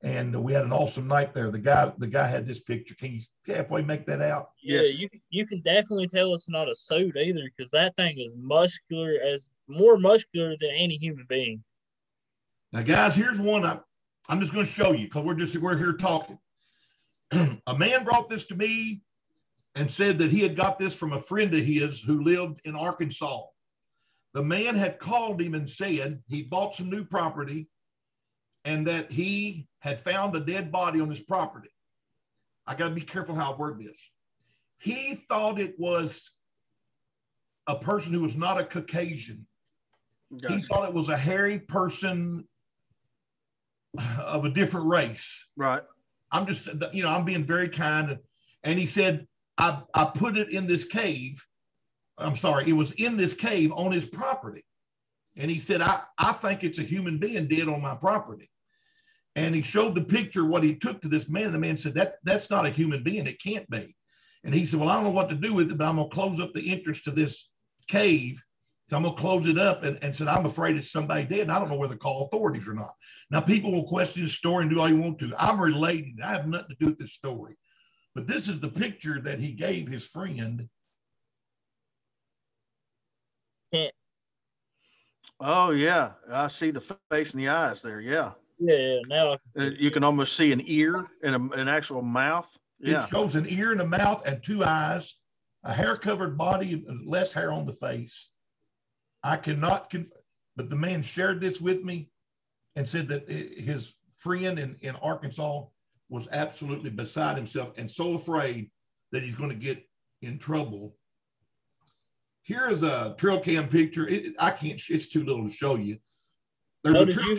And we had an awesome night there. The guy had this picture. Can you halfway make that out? Yeah, Yes. you can definitely tell it's not a suit either, because that thing is muscular, as more muscular than any human being. Now, guys, here's one I'm just going to show you because we're here talking. A man brought this to me and said that he had got this from a friend of his who lived in Arkansas. The man had called him and said he bought some new property and that he had found a dead body on his property. I got to be careful how I word this. He thought it was a person who was not a Caucasian. Gotcha. He thought it was a hairy person of a different race. Right. I'm just, I'm being very kind. And he said, I put it in this cave. I'm sorry, it was in this cave on his property. And he said, I think it's a human being dead on my property. And he showed the picture, what he took to this man. The man said, that's not a human being. It can't be. And he said, well, I don't know what to do with it, but I'm going to close up the entrance to this cave. So I'm going to close it up and said, I'm afraid it's somebody dead. And I don't know whether to call authorities or not. Now, people will question the story and do all you want to. I'm relating. I have nothing to do with this story. But this is the picture that he gave his friend. Yeah. Oh, yeah. I see the face and the eyes there. Yeah. Yeah. Now I can you can almost see an ear and an actual mouth. Yeah. It shows an ear and a mouth and two eyes, a hair-covered body, and less hair on the face. I cannot, but the man shared this with me and said that his friend in Arkansas was absolutely beside himself and so afraid that he's going to get in trouble. Here is a trail cam picture. It's too little to show you. Did you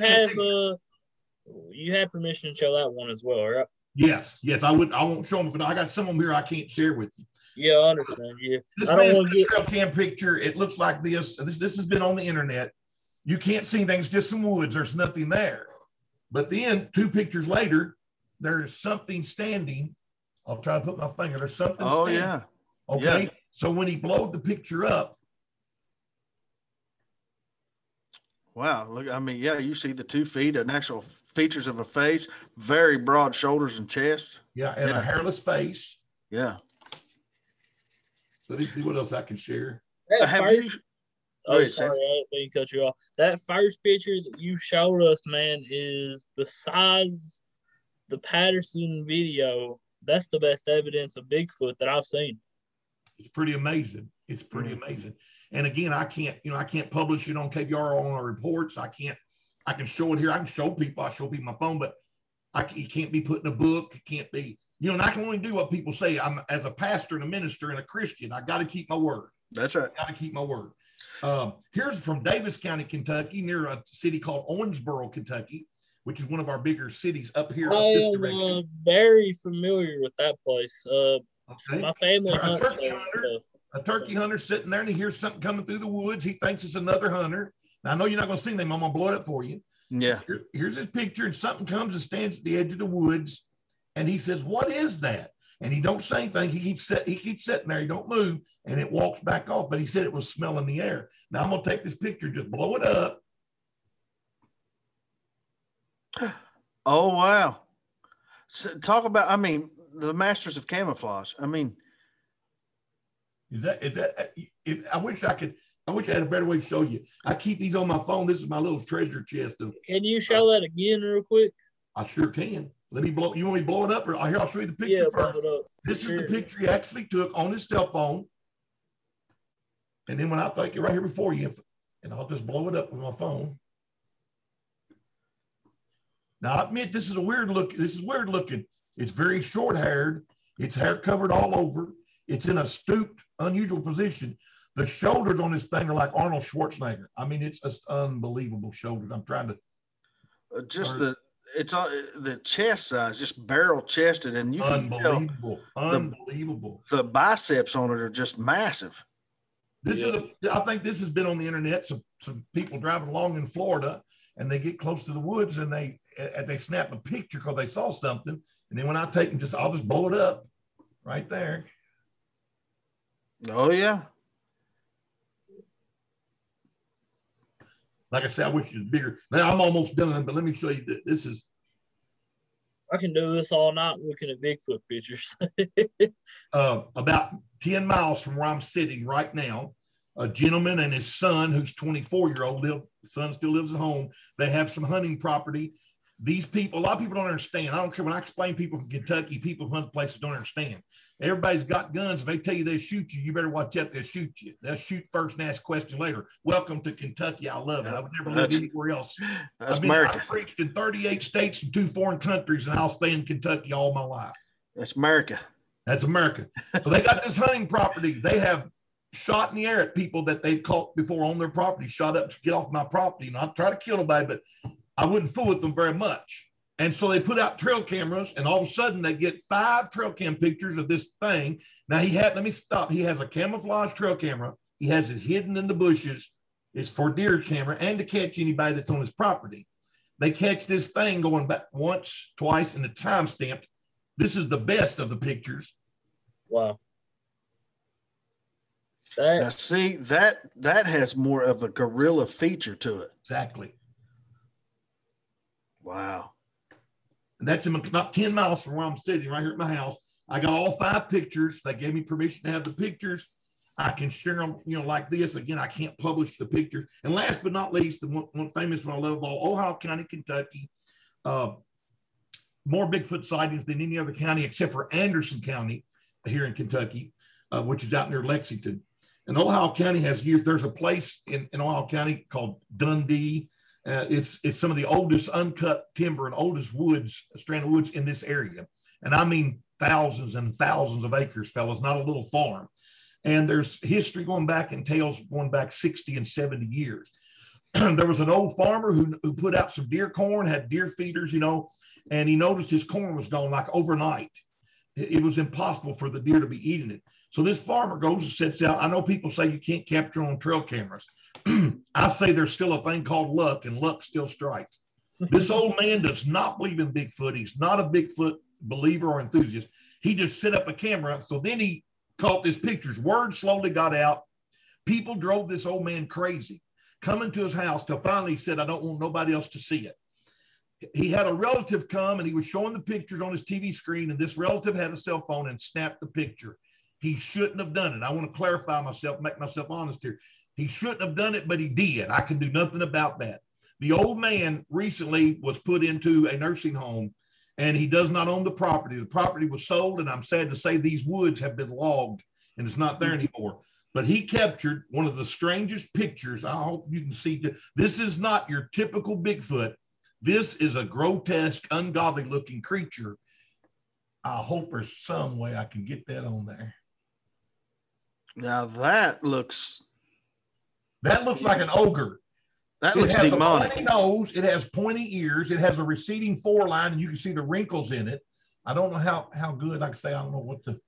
have permission to show that one as well, right? Yes, I won't show them, but I got some of them here I can't share with you. Yeah, I understand. Yeah, this man's trail cam picture. It looks like this. This has been on the internet. You can't see things, just some woods. There's nothing there. But then 2 pictures later, there's something standing. I'll try to put my finger. There's something. Oh standing. Yeah. Okay. Yeah. So when he blowed the picture up. Wow. Look, I mean, yeah, you see the 2 feet and actual features of a face, very broad shoulders and chest. Yeah. And a hairless face. Yeah. Let me see what else I can share. Sorry, I didn't mean to cut you off. That first picture that you showed us, man, is besides the Patterson video, that's the best evidence of Bigfoot that I've seen. It's pretty amazing. It's pretty amazing. And again, I can't publish it on KBR on our reports. I can show it here. I can show people. I show people my phone, but it can't be put in a book. It can't be, and I can only do what people say. I'm as a pastor and a minister and a Christian. I got to keep my word. That's right. I got to keep my word. Here's from Davis County, Kentucky, near a city called Owensboro, Kentucky, which is one of our bigger cities up here. I am very familiar with that place. Okay. My family hunts a turkey hunter sitting there and he hears something coming through the woods. He thinks it's another hunter. Now, I know you're not going to see them. I'm going to blow it up for you. Yeah. Here's his picture, and something comes and stands at the edge of the woods, and he says, "What is that?" And he don't say anything. He keeps sitting there. He don't move, and it walks back off. But he said it was smelling the air. Now I'm going to take this picture, just blow it up. Oh, wow. So talk about, the masters of camouflage. I wish I had a better way to show you. I keep these on my phone. This is my little treasure chest. Can you show that again real quick? I sure can. Let me blow. You want me to blow it up, or I'll show you the picture first. This is the picture he actually took on his cell phone. And then when I take it right here before you, and I'll just blow it up with my phone. Now I admit this is weird looking. It's very short haired. It's hair covered all over. It's in a stooped, unusual position. The shoulders on this thing are like Arnold Schwarzenegger. It's just unbelievable shoulders. I'm trying to the chest size, just barrel chested, and you can unbelievable. The biceps on it are just massive. I think this has been on the internet. Some people driving along in Florida, and they get close to the woods, and they snap a picture because they saw something. And then when I take them, I'll just blow it up right there. Oh yeah. Like I said, I wish it was bigger. Now I'm almost done, but let me show you that this is. I can do this all night looking at Bigfoot pictures. About 10 miles from where I'm sitting right now, a gentleman and his son, who's 24-year-old, the son still lives at home. They have some hunting property. These people, a lot of people don't understand. I don't care when I explain people from Kentucky, people from other places don't understand. Everybody's got guns. If they tell you they'll shoot you, you better watch out. They'll shoot you. They'll shoot first and ask question later. Welcome to Kentucky. I love it. I would never live anywhere else. I've preached in 38 states and 2 foreign countries, and I'll stay in Kentucky all my life. That's America. That's America. So they got this hunting property. They have shot in the air at people that they've caught before on their property, shot up to get off my property. And I try to kill nobody, but I wouldn't fool with them very much. And so they put out trail cameras, and all of a sudden they get 5 trail cam pictures of this thing. Now let me stop. He has a camouflage trail camera. He has it hidden in the bushes. It's for deer camera and to catch anybody that's on his property. They catch this thing going back once, twice, and the time stamped. This is the best of the pictures. Wow. Now, see, that has more of a gorilla feature to it. Exactly. Wow. And that's about 10 miles from where I'm sitting, right here at my house. I got all 5 pictures. They gave me permission to have the pictures. I can share them, like this. Again, I can't publish the pictures. And last but not least, the one famous one I love of all, Ohio County, Kentucky. More Bigfoot sightings than any other county except for Anderson County here in Kentucky, which is out near Lexington. And Ohio County has years. There's a place in Ohio County called Dundee. It's some of the oldest uncut timber and oldest woods, strand of woods in this area. And I mean thousands and thousands of acres, fellas, not a little farm. And there's history going back and tales going back 60 and 70 years. There was an old farmer who put out some deer corn, had deer feeders, and he noticed his corn was gone like overnight. It was impossible for the deer to be eating it. So this farmer goes and sets out. I know people say you can't capture on trail cameras. I say there's still a thing called luck, and luck still strikes. This old man does not believe in Bigfoot. He's not a Bigfoot believer or enthusiast. He just set up a camera. So then he caught these pictures. Word slowly got out. People drove this old man crazy, coming to his house till finally he said, I don't want nobody else to see it. He had a relative come, and he was showing the pictures on his TV screen, and this relative had a cell phone and snapped the picture. He shouldn't have done it. I want to clarify myself, make myself honest here. He shouldn't have done it, but he did. I can do nothing about that. The old man recently was put into a nursing home, and he does not own the property. The property was sold, and I'm sad to say these woods have been logged, and it's not there anymore. But he captured one of the strangest pictures. I hope you can see. This is not your typical Bigfoot. This is a grotesque, ungodly-looking creature. I hope there's some way I can get that on there. Now that looks like an ogre. That looks demonic. It has a pointy nose. It has pointy ears. It has a receding foreline, and you can see the wrinkles in it. I don't know how good I can say. I don't know what to.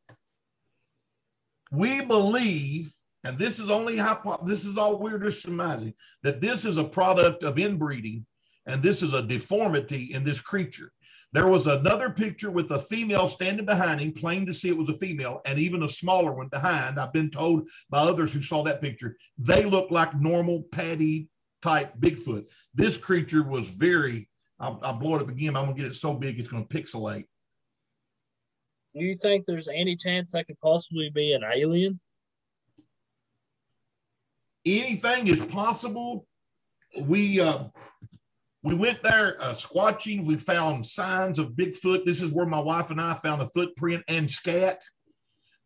We believe, and this is all we're just surmising, that this is a product of inbreeding, and this is a deformity in this creature. There was another picture with a female standing behind him, plain to see it was a female, and even a smaller one behind. I've been told by others who saw that picture, they look like normal patty type Bigfoot. This creature was very, I'll blow it up again. I'm going to get it so big it's going to pixelate. Do you think there's any chance that could possibly be an alien? Anything is possible. We went there squatching. We found signs of Bigfoot. This is where my wife and I found a footprint and scat.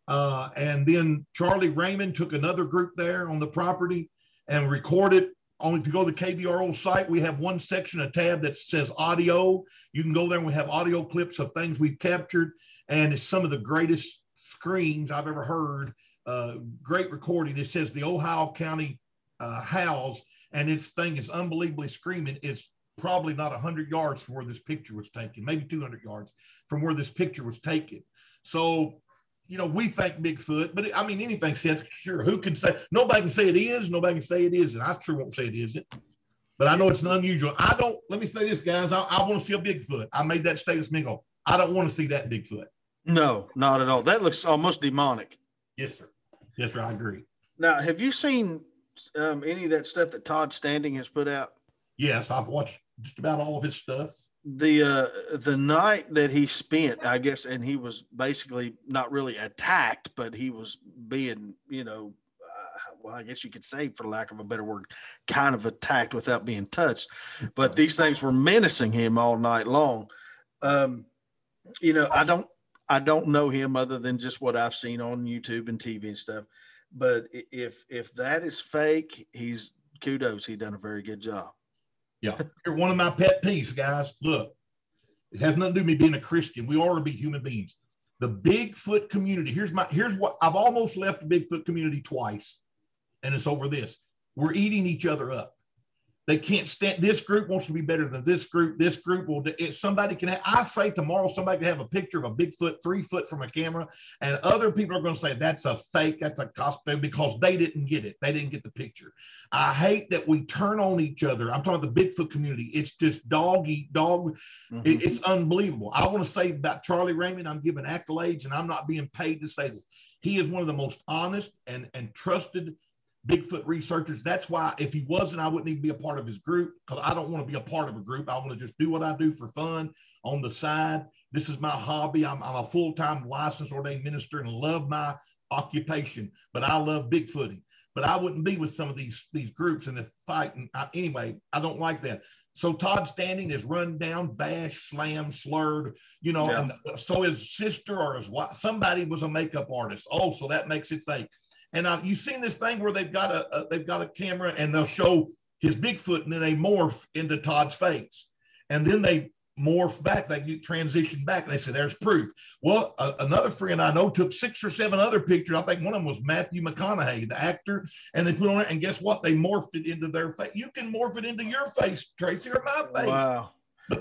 And then Charlie Raymond took another group there on the property and recorded. Only to go to the KBRO site, we have one section, a tab that says audio. You can go there and we have audio clips of things we've captured. And it's some of the greatest screams I've ever heard. Great recording. It says the Ohio County howls, and its thing is unbelievably screaming. It's probably not 100 yards from where this picture was taken, maybe 200 yards from where this picture was taken. So, we think Bigfoot, but I mean, anything says, sure, who can say, nobody can say it is, nobody can say it isn't. I sure won't say it isn't, but I know it's unusual. Let me say this, guys, I want to see a Bigfoot. I made that statement, Mingo. I don't want to see that Bigfoot. No, not at all. That looks almost demonic. Yes, sir. Yes, sir. I agree. Now, have you seen any of that stuff that Todd Standing has put out? Yes, I've watched just about all of his stuff. The night that he spent, I guess, and he was basically not really attacked, but he was being, well, I guess you could say, for lack of a better word, kind of attacked without being touched. But these things were menacing him all night long. I don't know him other than just what I've seen on YouTube and TV and stuff. But if that is fake, kudos. He done a very good job. Yeah. You're one of my pet peeves, guys. Look, it has nothing to do with me being a Christian. We are to be human beings. The Bigfoot community. Here's what I've almost left the Bigfoot community twice. And it's over this. We're eating each other up. They can't stand. This group wants to be better than this group. This group will. Somebody can. I say tomorrow, somebody can have a picture of a Bigfoot 3 foot from a camera, and other people are going to say that's a fake, that's a costume, because they didn't get it. They didn't get the picture. I hate that we turn on each other. I'm talking about the Bigfoot community. It's just dog eat dog. Mm-hmm. It's unbelievable. I want to say about Charlie Raymond. I'm giving accolades, and I'm not being paid to say this. He is one of the most honest and trusted Bigfoot researchers. That's why if he wasn't, I wouldn't even be a part of his group, because I don't want to be a part of a group. I want to just do what I do for fun on the side. This is my hobby. I'm a full-time licensed ordained minister and love my occupation, but I love Bigfooting. But I wouldn't be with some of these groups in the fight. And anyway, I don't like that. So Todd Standing is run down, bashed, slammed, slurred, yeah. And so his sister or his wife, somebody was a makeup artist. Oh, so that makes it fake. And you've seen this thing where they've got a camera and they'll show his Bigfoot and then they morph into Todd's face. And then they morph back, they transition back. And they say, there's proof. Well, another friend I know took 6 or 7 other pictures. I think one of them was Matthew McConaughey, the actor. And they put on it, and guess what? They morphed it into their face. You can morph it into your face, Tracy, or my face. Wow.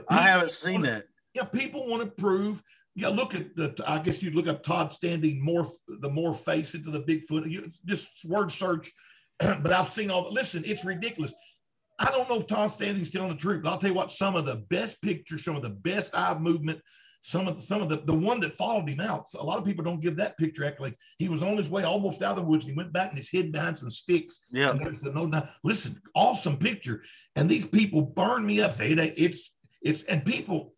I haven't seen that. Yeah, people want to prove. Yeah, look at I guess you'd look up Todd Standing the morph face into the Bigfoot. Just word search, but I've seen all. Listen, it's ridiculous. I don't know if Todd Standing's telling the truth, but I'll tell you what. Some of the best pictures, some of the best eye movement, some of the one that followed him out. So a lot of people don't give that picture accolade. He was on his way almost out of the woods. He went back and he's hid behind some sticks. Yeah. Listen, awesome picture. And these people burn me up. Say it's and people.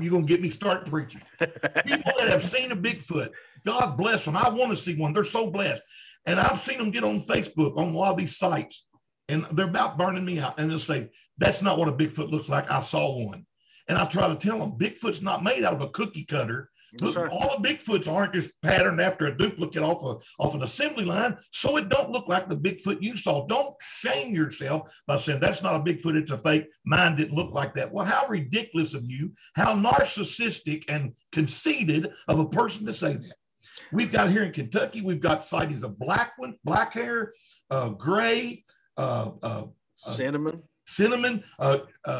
You're going to get me started preaching. People that have seen a Bigfoot, God bless them. I want to see one. They're so blessed. And I've seen them get on Facebook, on a lot of these sites, and they're about burning me out. And they'll say, that's not what a Bigfoot looks like. I saw one. And I try to tell them, Bigfoot's not made out of a cookie cutter. Look, all the Bigfoots aren't just patterned after a duplicate off an assembly line, so it don't look like the Bigfoot you saw. Don't shame yourself by saying that's not a Bigfoot, it's a fake. Mine didn't look like that. Well, how ridiculous of you, how narcissistic and conceited of a person to say that. We've got here in Kentucky, we've got sightings of black hair, gray, cinnamon,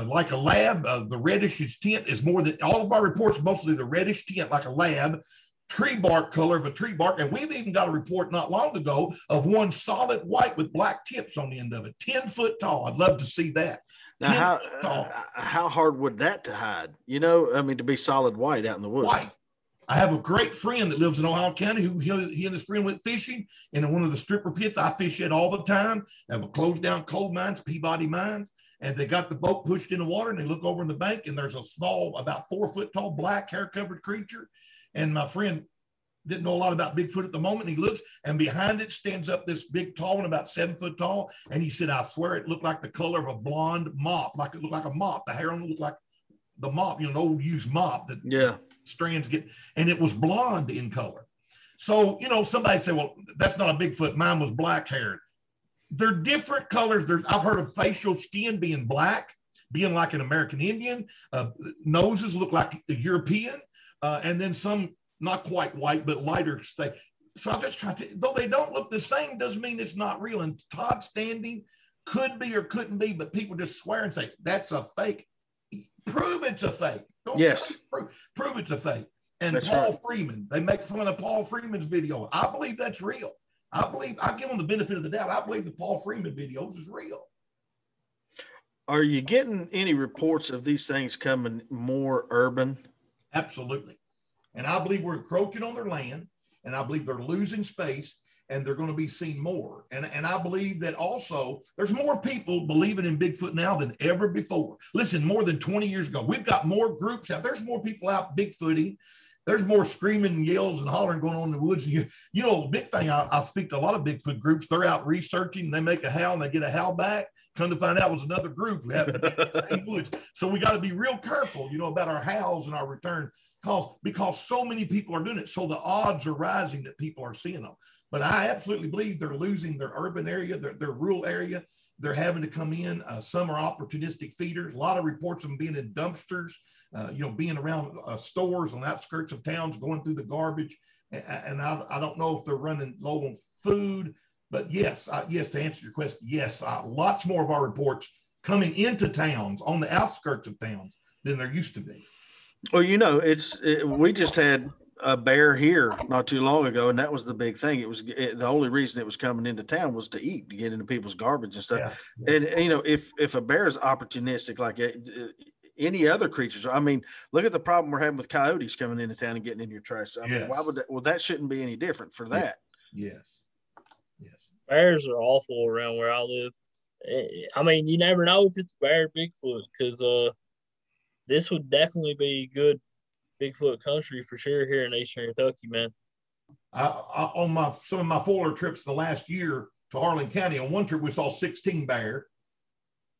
like a lab. The reddish tint is more than all of our reports, mostly the reddish tint, like a lab, tree bark color of a tree bark. And we've even got a report not long ago of one solid white with black tips on the end of it, 10 foot tall. I'd love to see that. Now, how hard would that to hide? To be solid white out in the woods. White. I have a great friend that lives in Ohio County who he and his friend went fishing in one of the stripper pits I fish at all the time. I have a closed down coal mines, Peabody Mines, and they got the boat pushed in the water and they look over in the bank and there's a small, about 4 foot tall, black hair covered creature. And my friend didn't know a lot about Bigfoot at the moment. He looks and behind it stands up this big tall one, about 7 foot tall. And he said, I swear it looked like the color of a blonde mop, like it looked like a mop. The hair on it looked like the mop, an old used mop that strands get, and it was blonde in color. So, somebody say, well, that's not a Bigfoot. Mine was black haired. They're different colors. I've heard of facial skin being black, being like an American Indian. Noses look like a European. And then some not quite white, but lighter. So I'm just trying to, though they don't look the same, doesn't mean it's not real. And Todd Standing could be or couldn't be, but people just swear and say, that's a fake. Prove it's a fake. Don't prove it's a fake. And that's Paul Freeman, they make fun of Paul Freeman's video. I believe that's real. I give them the benefit of the doubt. I believe the Paul Freeman videos is real. Are you getting any reports of these things coming more urban? Absolutely. And I believe we're encroaching on their land, and I believe they're losing space. and they're going to be seen more. And I believe that also there's more people believing in Bigfoot now than ever before. Listen, more than 20 years ago, we've got more groups out. There's more people out Bigfooting. There's more screaming and yells and hollering going on in the woods. You know, the big thing, I speak to a lot of Bigfoot groups. They're out researching, they make a howl and they get a howl back. Come to find out it was another group. So we got to be real careful, you know, about our howls and our return calls, because so many people are doing it. So the odds are rising that people are seeing them. But I absolutely believe they're losing their urban area, their rural area. They're having to come in. Some are opportunistic feeders. A lot of reports of them being in dumpsters, you know, being around stores on the outskirts of towns, going through the garbage. And I don't know if they're running low on food, but yes, to answer your question, yes, lots more of our reports coming into towns on the outskirts of towns than there used to be. Well, you know, we just had a bear here not too long ago, and that was the big thing. The only reason it was coming into town was to eat, to get into people's garbage and stuff. Yeah. And you know, if a bear is opportunistic like any other creatures, I mean, look at the problem we're having with coyotes coming into town and getting in your trash. I mean, why would that? Well, that shouldn't be any different for that. Yes. Bears are awful around where I live. I mean, you never know if it's bear or Bigfoot, because this would definitely be good Bigfoot country for sure here in Eastern Kentucky, man. On some of my four trips the last year to Harlan County, on one trip we saw 16 bear.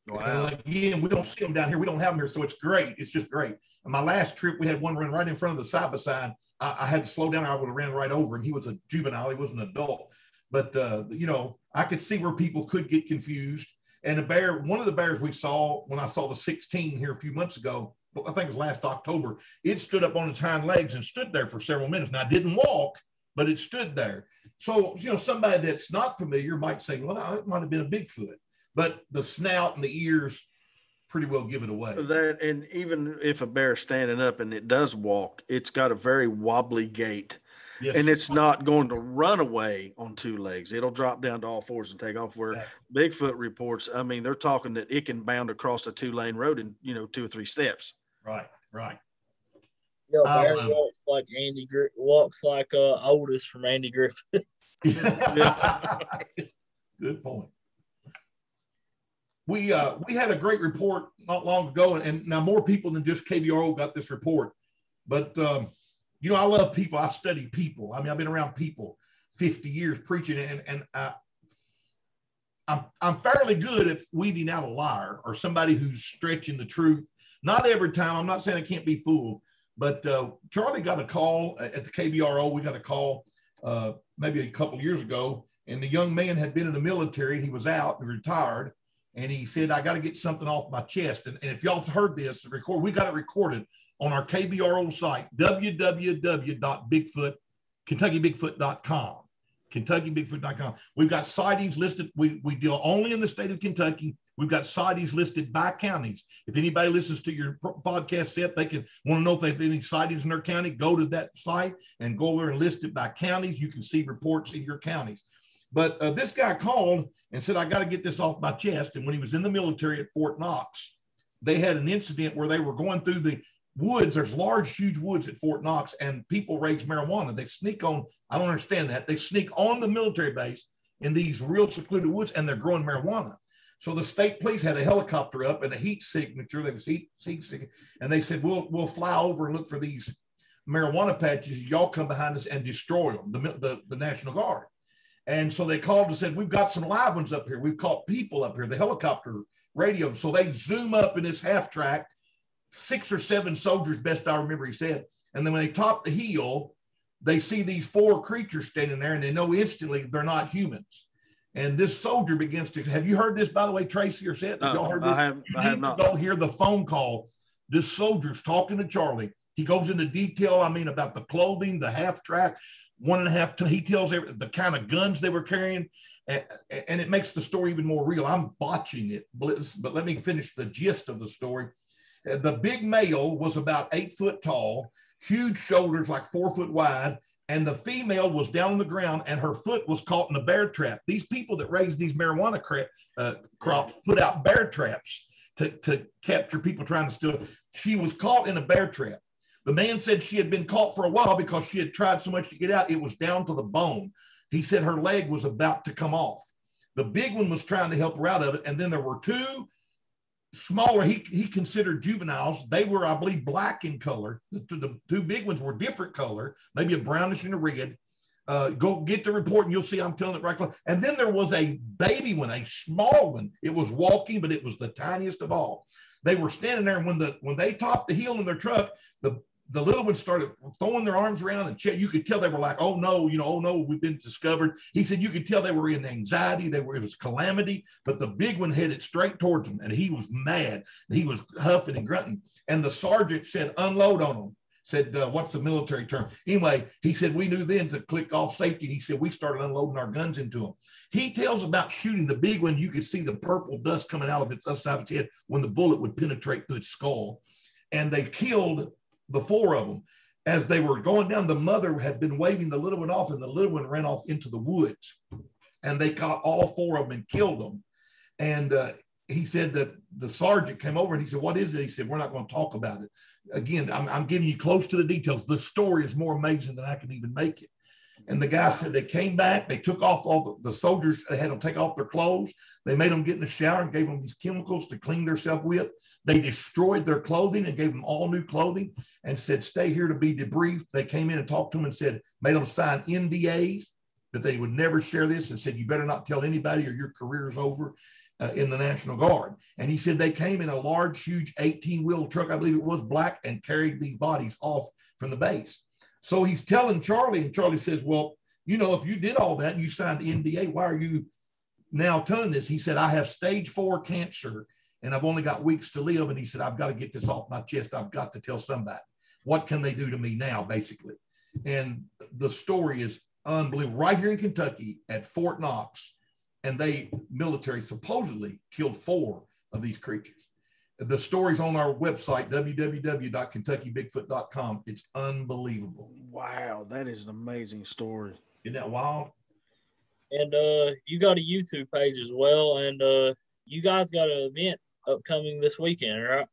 Wow. And again, we don't see them down here. We don't have them here, so it's great. It's just great. And my last trip, we had one run right in front of the side by side. I had to slow down, or I would have ran right over him. He was a juvenile. He was an adult. But, you know, I could see where people could get confused. And one of the bears we saw when I saw the 16 here a few months ago, I think it was last October, it stood up on its hind legs and stood there for several minutes. Now, it didn't walk, but it stood there. So, you know, somebody that's not familiar might say, well, that might have been a Bigfoot. But the snout and the ears pretty well give it away. And even if a bear is standing up and it does walk, it's got a very wobbly gait. Yes. And it's not going to run away on two legs. It'll drop down to all fours and take off. Where Bigfoot reports, I mean, they're talking that it can bound across a 2-lane road in, you know, 2 or 3 steps. Right. Yeah, bear walks like Otis from Andy Griffith. Good point. We had a great report not long ago, and now more people than just KBRO got this report. But you know, I love people. I study people. I mean, I've been around people 50 years preaching, and I'm fairly good at weeding out a liar or somebody who's stretching the truth. Not every time. I'm not saying I can't be fooled, but Charlie got a call at the KBRO. We got a call maybe a couple of years ago, and the young man had been in the military. He was out and retired, and he said, I got to get something off my chest. And if y'all heard this, we got it recorded on our KBRO site, www.KentuckyBigfoot.com. KentuckyBigfoot.com. We've got sightings listed. We deal only in the state of Kentucky. We've got sightings listed by counties. If anybody listens to your podcast set, they can want to know if they have any sightings in their county, go to that site and go over and list it by counties. You can see reports in your counties. But this guy called and said, I got to get this off my chest. And when he was in the military at Fort Knox, they had an incident where they were going through the woods. There's large, huge woods at Fort Knox, and people raise marijuana. They sneak on, I don't understand that. They sneak on the military base in these real secluded woods, and they're growing marijuana. So the state police had a helicopter up and a heat signature. They was heat signature, and they said, we'll fly over and look for these marijuana patches. Y'all come behind us and destroy them, the National Guard. And so they called and said, we've got some live ones up here. We've caught people up here, the helicopter radio. So they zoom up in this half track, 6 or 7 soldiers, best I remember, he said. And then when they top the hill, they see these 4 creatures standing there, and they know instantly they're not humans. And this soldier begins to, have you heard this, by the way, Tracy or Seth? Have y'all heard this? I have not. Don't hear the phone call. This soldier's talking to Charlie. He goes into detail, I mean, about the clothing, the half track, 1.5 ton. He tells the kind of guns they were carrying, and it makes the story even more real. I'm botching it, but let me finish the gist of the story. The big male was about 8 foot tall, huge shoulders, like 4 foot wide, and the female was down on the ground, and her foot was caught in a bear trap. These people that raise these marijuana crops put out bear traps to capture people trying to steal. She was caught in a bear trap. The man said she had been caught for a while because she had tried so much to get out, it was down to the bone. He said her leg was about to come off. The big one was trying to help her out of it. And then there were two smaller, he considered juveniles. They were, I believe, black in color. The two big ones were different color, maybe a brownish and a red. Go get the report and you'll see I'm telling it right. And then there was a baby one, a small one. It was walking, but it was the tiniest of all. They were standing there, and when they topped the hill in their truck, the little ones started throwing their arms around and you could tell they were like, oh no, oh no, we've been discovered. He said you could tell they were in anxiety. It was calamity, but the big one headed straight towards him, and he was mad. He was huffing and grunting, and the sergeant said, unload on him. Said, what's the military term? Anyway, he said, we knew then to click off safety. He said, we started unloading our guns into him. He tells about shooting the big one. You could see the purple dust coming out of its side of its head when the bullet would penetrate through its skull. And they killed the four of them. As they were going down, the mother had been waving the little one off, and the little one ran off into the woods. And they caught all four of them and killed them. And he said that the sergeant came over and he said, what is it? He said, we're not going to talk about it. Again, I'm giving you close to the details. The story is more amazing than I can even make it. And the guy said they came back, they took off all the soldiers, they had them take off their clothes. They made them get in the shower and gave them these chemicals to clean themselves with. They destroyed their clothing and gave them all new clothing and said, stay here to be debriefed. They came in and talked to them and said, made them sign NDAs that they would never share this, and said, you better not tell anybody or your career's over. In the National Guard. And he said they came in a large, huge 18-wheel truck, I believe it was black, and carried these bodies off from the base. So he's telling Charlie, and Charlie says, well, if you did all that and you signed the NDA, why are you now telling this? He said, I have stage 4 cancer and I've only got weeks to live. And he said, I've got to get this off my chest. I've got to tell somebody. What can they do to me now, basically? And the story is unbelievable. Right here in Kentucky at Fort Knox, and military supposedly killed 4 of these creatures. The story's on our website, www.KentuckyBigfoot.com. It's unbelievable. Wow, that is an amazing story. Isn't that wild? And you got a YouTube page as well, and you guys got an event upcoming this weekend, right?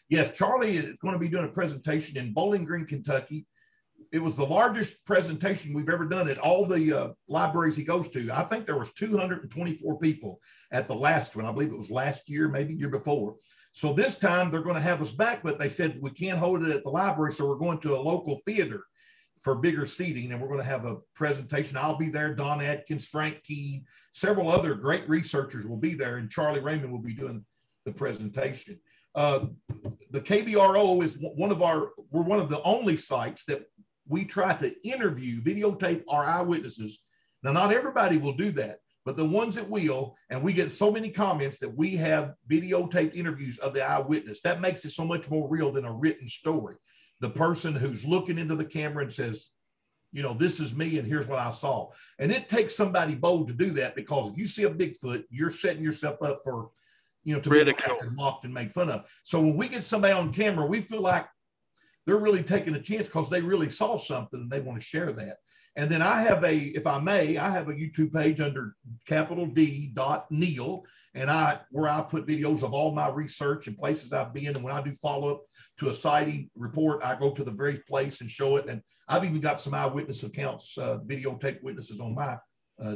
Yes, Charlie is going to be doing a presentation in Bowling Green, Kentucky. It was the largest presentation we've ever done at all the libraries he goes to. I think there was 224 people at the last one. I believe it was last year, maybe year before. So this time they're going to have us back, but they said we can't hold it at the library. So we're going to a local theater for bigger seating, and we're going to have a presentation. I'll be there. Don Atkins, Frank Key, several other great researchers will be there, and Charlie Raymond will be doing the presentation. The KBRO is we're one of the only sites that we try to interview, videotape our eyewitnesses. Now, not everybody will do that, but the ones that will, and we get so many comments that we have videotaped interviews of the eyewitness. That makes it so much more real than a written story. The person who's looking into the camera and says, this is me and here's what I saw. And it takes somebody bold to do that, because if you see a Bigfoot, you're setting yourself up for, to be mocked and made fun of. So when we get somebody on camera, we feel like they're really taking a chance because they really saw something and they want to share that. And then I have if I have a YouTube page under D.Neal, and where I put videos of all my research and places I've been. And when I do follow up to a sighting report, I go to the very place and show it. And I've even got some eyewitness accounts, videotape witnesses on my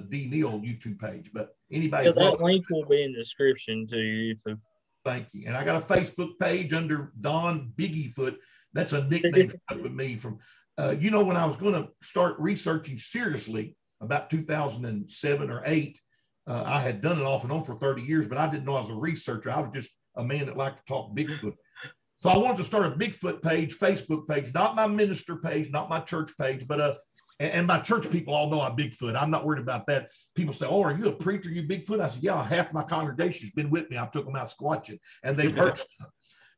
D.Neal YouTube page. But anybody, that link will be in the description to your YouTube. Thank you. And I got a Facebook page under Don Bigfoot. That's a nickname with me from, when I was going to start researching seriously about 2007 or 8, I had done it off and on for 30 years, but I didn't know I was a researcher. I was just a man that liked to talk Bigfoot. So I wanted to start a Bigfoot page, Facebook page, not my minister page, not my church page, but and my church people all know I'm Bigfoot. I'm not worried about that. People say, oh, are you a preacher, you Bigfoot? I said, yeah, half my congregation's been with me. I took them out squatching, and they've heard stuff.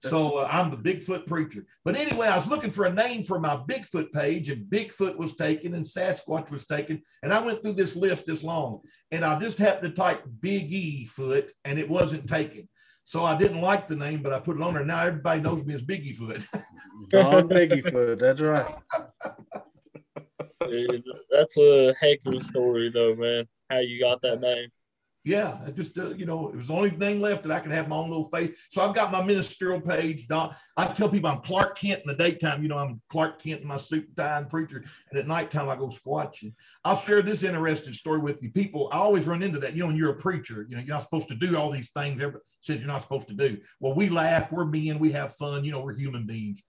So I'm the Bigfoot preacher. But anyway, I was looking for a name for my Bigfoot page, and Bigfoot was taken and Sasquatch was taken. And I went through this list this long, and I just happened to type Big E Foot, and it wasn't taken. So I didn't like the name, but I put it on there. Now everybody knows me as Biggie Foot. Don Biggie Foot, that's right. Dude, that's a heck of a story, though, man. How you got that name? Yeah, I just, it was the only thing left that I could have my own little faith. So I've got my ministerial page. I tell people I'm Clark Kent in the daytime. I'm Clark Kent in my suit and tie and preacher. And at nighttime, I go squatching. I'll share this interesting story with you. People, I always run into that. When you're a preacher, you're not supposed to do all these things everybody says you're not supposed to do. Well, we laugh, we're mean, we have fun. We're human beings.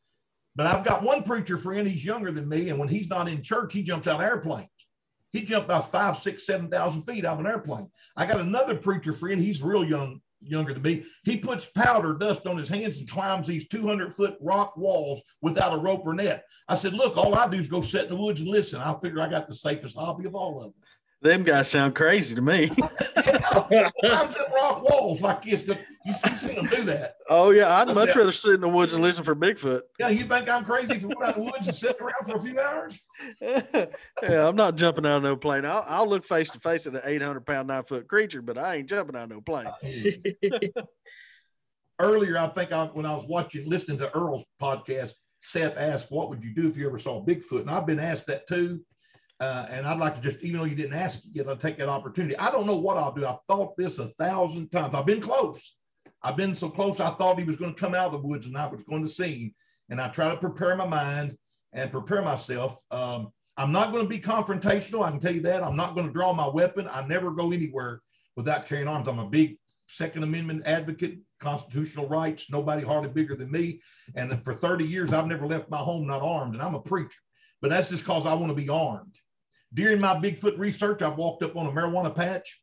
But I've got one preacher friend, he's younger than me. And when he's not in church, he jumps out of airplanes. He jumped about 5,000, 6,000, 7,000 feet out of an airplane. I got another preacher friend. He's real younger than me. He puts powder dust on his hands and climbs these 200-foot rock walls without a rope or net. I said, look, all I do is go sit in the woods and listen. I figure I got the safest hobby of all of them. Them guys sound crazy to me. Climbs them rock walls like this. You've seen them do that. Oh, yeah. I'd much rather sit in the woods and listen for Bigfoot. Yeah, you think I'm crazy to run out of the woods and sit around for a few hours? Yeah, I'm not jumping out of no plane. I'll look face to face at an 800-pound, 9-foot creature, but I ain't jumping out of no plane. Earlier, I think when I was listening to Earl's podcast, Seth asked, what would you do if you ever saw Bigfoot? And I've been asked that too. And I'd like to just, even though you didn't ask it yet, I'll take that opportunity. I don't know what I'll do. I've thought this 1,000 times. I've been close. I've been so close. I thought he was going to come out of the woods and I was going to see him. And I try to prepare my mind and prepare myself. I'm not going to be confrontational. I can tell you that. I'm not going to draw my weapon. I never go anywhere without carrying arms. I'm a big Second Amendment advocate, constitutional rights, nobody hardly bigger than me. And for 30 years, I've never left my home not armed. And I'm a preacher. But that's just because I want to be armed. During my Bigfoot research, I walked up on a marijuana patch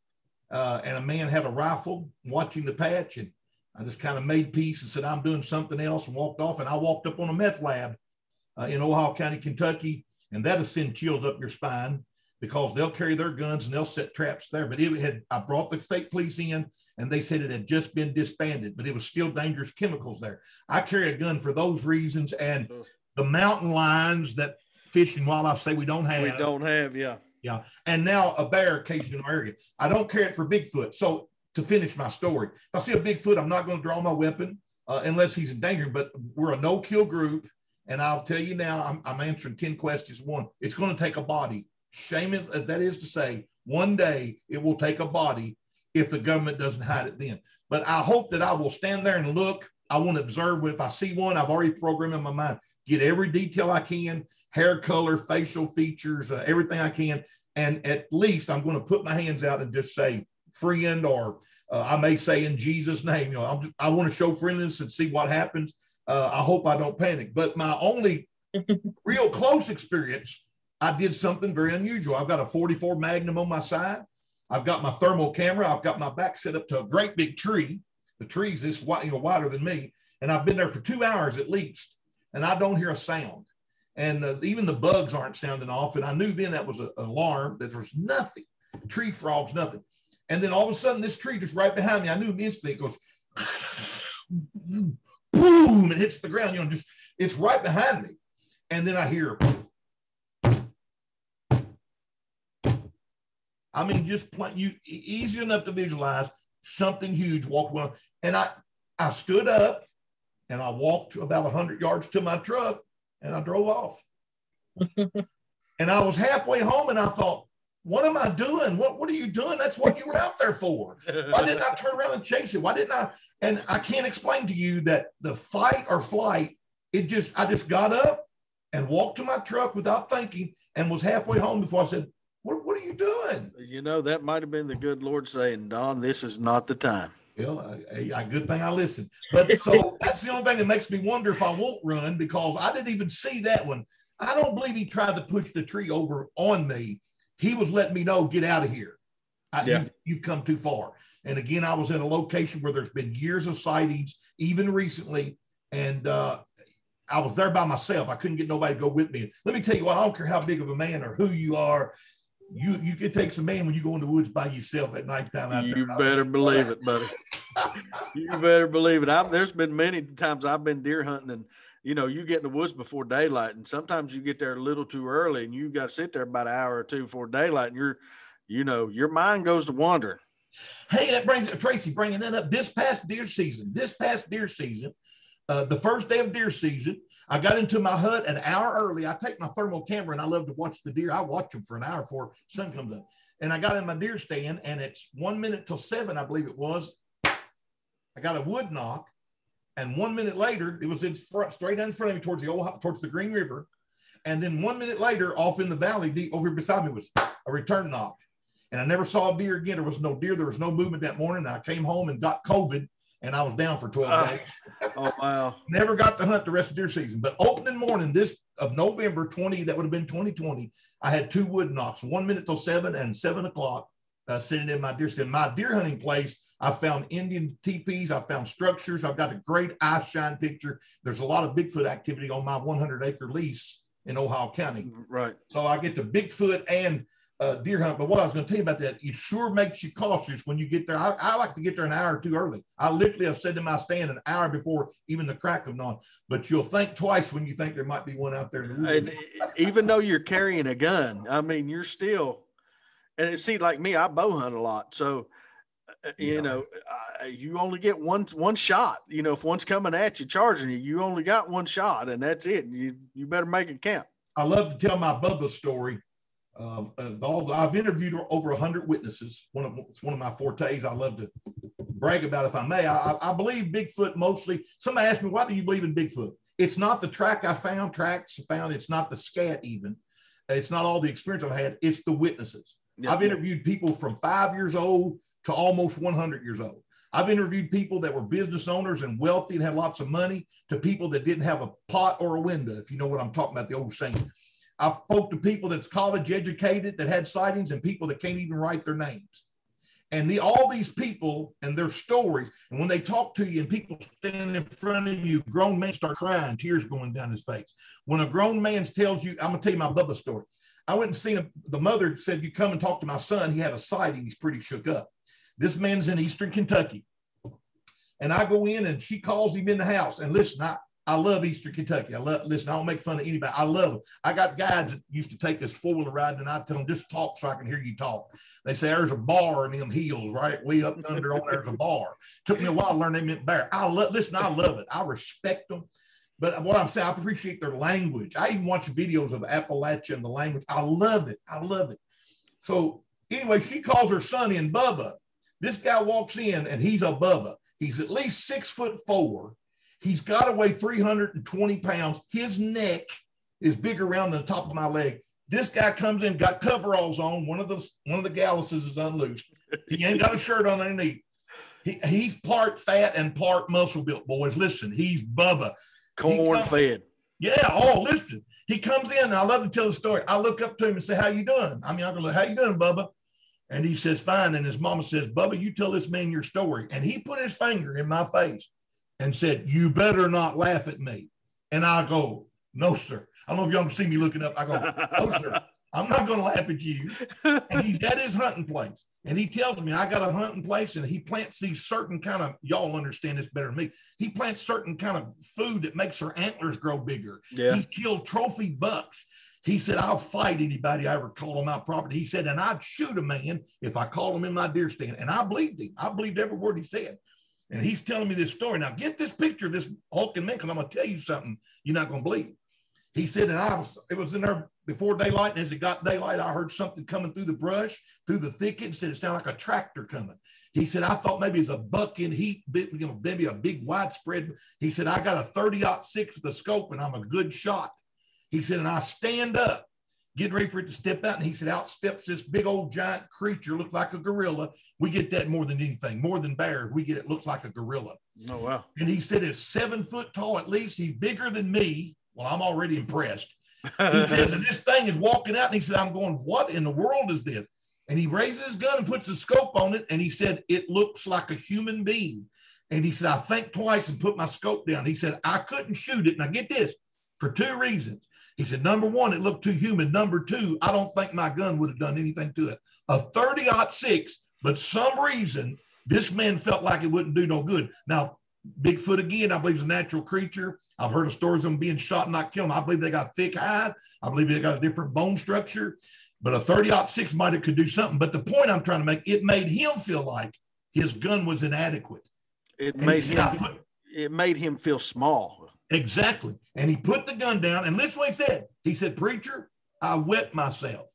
and a man had a rifle watching the patch. And I just kind of made peace and said, I'm doing something else and walked off. And I walked up on a meth lab in Ohio County, Kentucky. And that'll send chills up your spine because they'll carry their guns and they'll set traps there. But I brought the state police in and they said it had just been disbanded, but it was still dangerous chemicals there. I carry a gun for those reasons. And the mountain lions that Fish and Wildlife say we don't have. Yeah. Yeah. And now a bear occasionally in our area. I don't carry it for Bigfoot. So to finish my story, if I see a Bigfoot, I'm not going to draw my weapon unless he's in danger. But we're a no-kill group. And I'll tell you now, I'm answering 10 questions. One, it's going to take a body. Shame it, that is to say, one day it will take a body if the government doesn't hide it then. But I hope that I will stand there and look. I want to observe. If I see one, I've already programmed in my mind, get every detail I can. Hair color, facial features, everything I can. And at least I'm going to put my hands out and just say friend, or I may say in Jesus' name. I want to show friendliness and see what happens. I hope I don't panic. But my only real close experience, I did something very unusual. I've got a 44 Magnum on my side. I've got my thermal camera. I've got my back set up to a great big tree. The tree's this wider than me. And I've been there for 2 hours at least. And I don't hear a sound. And even the bugs aren't sounding off. And I knew then that was an alarm, that there was nothing, tree frogs, nothing. And then all of a sudden, this tree just right behind me, I knew instantly, it goes, boom, and hits the ground, it's right behind me. And then I hear, I mean, just easy enough to visualize, something huge walked around. And I stood up and I walked about 100 yards to my truck. And I drove off. And I was halfway home and I thought, what am I doing? What are you doing? That's what you were out there for. Why didn't I turn around and chase it? Why didn't I? And I can't explain to you that the fight or flight, I just got up and walked to my truck without thinking and was halfway home before I said, what are you doing? That might have been the good Lord saying, Don, this is not the time. Well, a good thing I listened. But so that's the only thing that makes me wonder if I won't run, because I didn't even see that one. I don't believe he tried to push the tree over on me. He was letting me know, get out of here. You've come too far. And again, I was in a location where there's been years of sightings, even recently. And I was there by myself. I couldn't get nobody to go with me. Let me tell you what, I don't care how big of a man or who you are. It takes a man when you go in the woods by yourself at nighttime out there. You better believe it, buddy. You better believe it. There's been many times I've been deer hunting, and you get in the woods before daylight, and sometimes you get there a little too early, and you got to sit there about an hour or two before daylight, and your mind goes to wandering. Hey, that brings Tracy bringing that up. This past deer season, the first day of deer season, I got into my hut an hour early. I take my thermal camera and I love to watch the deer. I watch them for an hour before the sun comes up. And I got in my deer stand, and it's 1 minute till 7, I believe it was. I got a wood knock, and 1 minute later, it was in front, straight in front of me towards the Green River. And then 1 minute later, off in the valley, deep over beside me was a return knock. And I never saw a deer again. There was no deer. There was no movement that morning. I came home and got COVID, and I was down for 12 days. Oh, wow. Never got to hunt the rest of deer season. But opening morning, this of November 20, that would have been 2020, I had 2 wood knocks, 1 minute till 7 and 7 o'clock, sitting in my deer stand. My deer hunting place, I found Indian teepees. I found structures. I've got a great eye shine picture. There's a lot of Bigfoot activity on my 100-acre lease in Ohio County. Right. So I get to Bigfoot and deer hunt. But what I was going to tell you about that, it sure makes you cautious when you get there. I like to get there an hour or two early. I literally have said in my stand an hour before even the crack of dawn. But you'll think twice when you think there might be one out there in the woods. Even though you're carrying a gun, I mean, you're still, and it seems like me, I bow hunt a lot. So, you know, you only get one shot. You know, if one's coming at you, charging you, you only got one shot, and that's it. You better make it count. I love to tell my Bubba story. I've interviewed over 100 witnesses. It's one of my fortes. I love to brag about, if I may. I believe Bigfoot mostly. Somebody asked me, why do you believe in Bigfoot? It's not the tracks I found. It's not the scat even. It's not all the experience I've had. It's the witnesses. Yep. I've interviewed people from 5 years old to almost 100 years old. I've interviewed people that were business owners and wealthy and had lots of money, to people that didn't have a pot or a window, if you know what I'm talking about, the old saying. I've spoke to people that's college educated that had sightings, and people that can't even write their names. And all these people and their stories, and when they talk to you and people stand in front of you, grown men start crying, tears going down his face. When a grown man tells you, I'm going to tell you my Bubba story. I went and seen him. The mother said, you come and talk to my son. He had a sighting. He's pretty shook up. This man's in Eastern Kentucky. And I go in, and she calls him in the house. And listen, I love Eastern Kentucky. Listen, I don't make fun of anybody. I love them. I got guys that used to take us four-wheeler riding, and I tell them, just talk so I can hear you talk. They say, there's a bar in them hills, right? Way up under on there's a bar. Took me a while to learn they meant bear. Listen, I love it. I respect them. But what I'm saying, I appreciate their language. I even watch videos of Appalachia and the language. I love it. I love it. So anyway, she calls her son in, Bubba. This guy walks in, and he's a Bubba. He's at least 6'4". He's got to weigh 320 pounds. His neck is bigger around the top of my leg. This guy comes in, got coveralls on. One of the galluses is unloosed. He ain't got a shirt on underneath. He's part fat and part muscle built, boys. Listen, he's Bubba. Corn fed. Yeah. Oh, listen. He comes in, and I love to tell the story. I look up to him and say, how you doing? I mean, I go, how you doing, Bubba? And he says, fine. And his mama says, Bubba, you tell this man your story. And he put his finger in my face and said, you better not laugh at me. And I go, no, sir. I don't know if y'all can see me looking up. I go, no, sir. I'm not going to laugh at you. And he's at his hunting place. And he tells me, I got a hunting place, and he plants these certain kind of, y'all understand this better than me. He plants certain kind of food that makes their antlers grow bigger. Yeah. He's killed trophy bucks. He said, I'll fight anybody I ever call on my property. He said, and I'd shoot a man if I called him in my deer stand. And I believed him. I believed every word he said. And he's telling me this story. Now, get this picture of this hulking man, because I'm going to tell you something you're not going to believe. He said, and it was in there before daylight, and as it got daylight, I heard something coming through the brush, through the thicket, and said it sounded like a tractor coming. He said, I thought maybe it's a buck in heat, maybe a big widespread. He said, I got a 30-06 with a scope, and I'm a good shot. He said, and I stand up, getting ready for it to step out. And he said, out steps this big old giant creature, looked like a gorilla. We get that more than anything, more than bears. We get it looks like a gorilla. Oh, wow. And he said, it's 7 foot tall at least. He's bigger than me. Well, I'm already impressed. He says, and this thing is walking out. And he said, I'm going, what in the world is this? And he raises his gun and puts the scope on it. And he said, it looks like a human being. And he said, I think twice and put my scope down. He said, I couldn't shoot it. Now get this, for 2 reasons. He said, number one, it looked too human. Number two, I don't think my gun would have done anything to it. A 30-06, but some reason this man felt like it wouldn't do no good. Now, Bigfoot, again, I believe is a natural creature. I've heard of stories of them being shot and not killed. I believe they got thick hide. I believe they got a different bone structure. But a 30-06 might have could do something. But the point I'm trying to make, it made him feel like his gun was inadequate. It made him feel small. Exactly. And he put the gun down, and listen what he said. He said, preacher, I wet myself.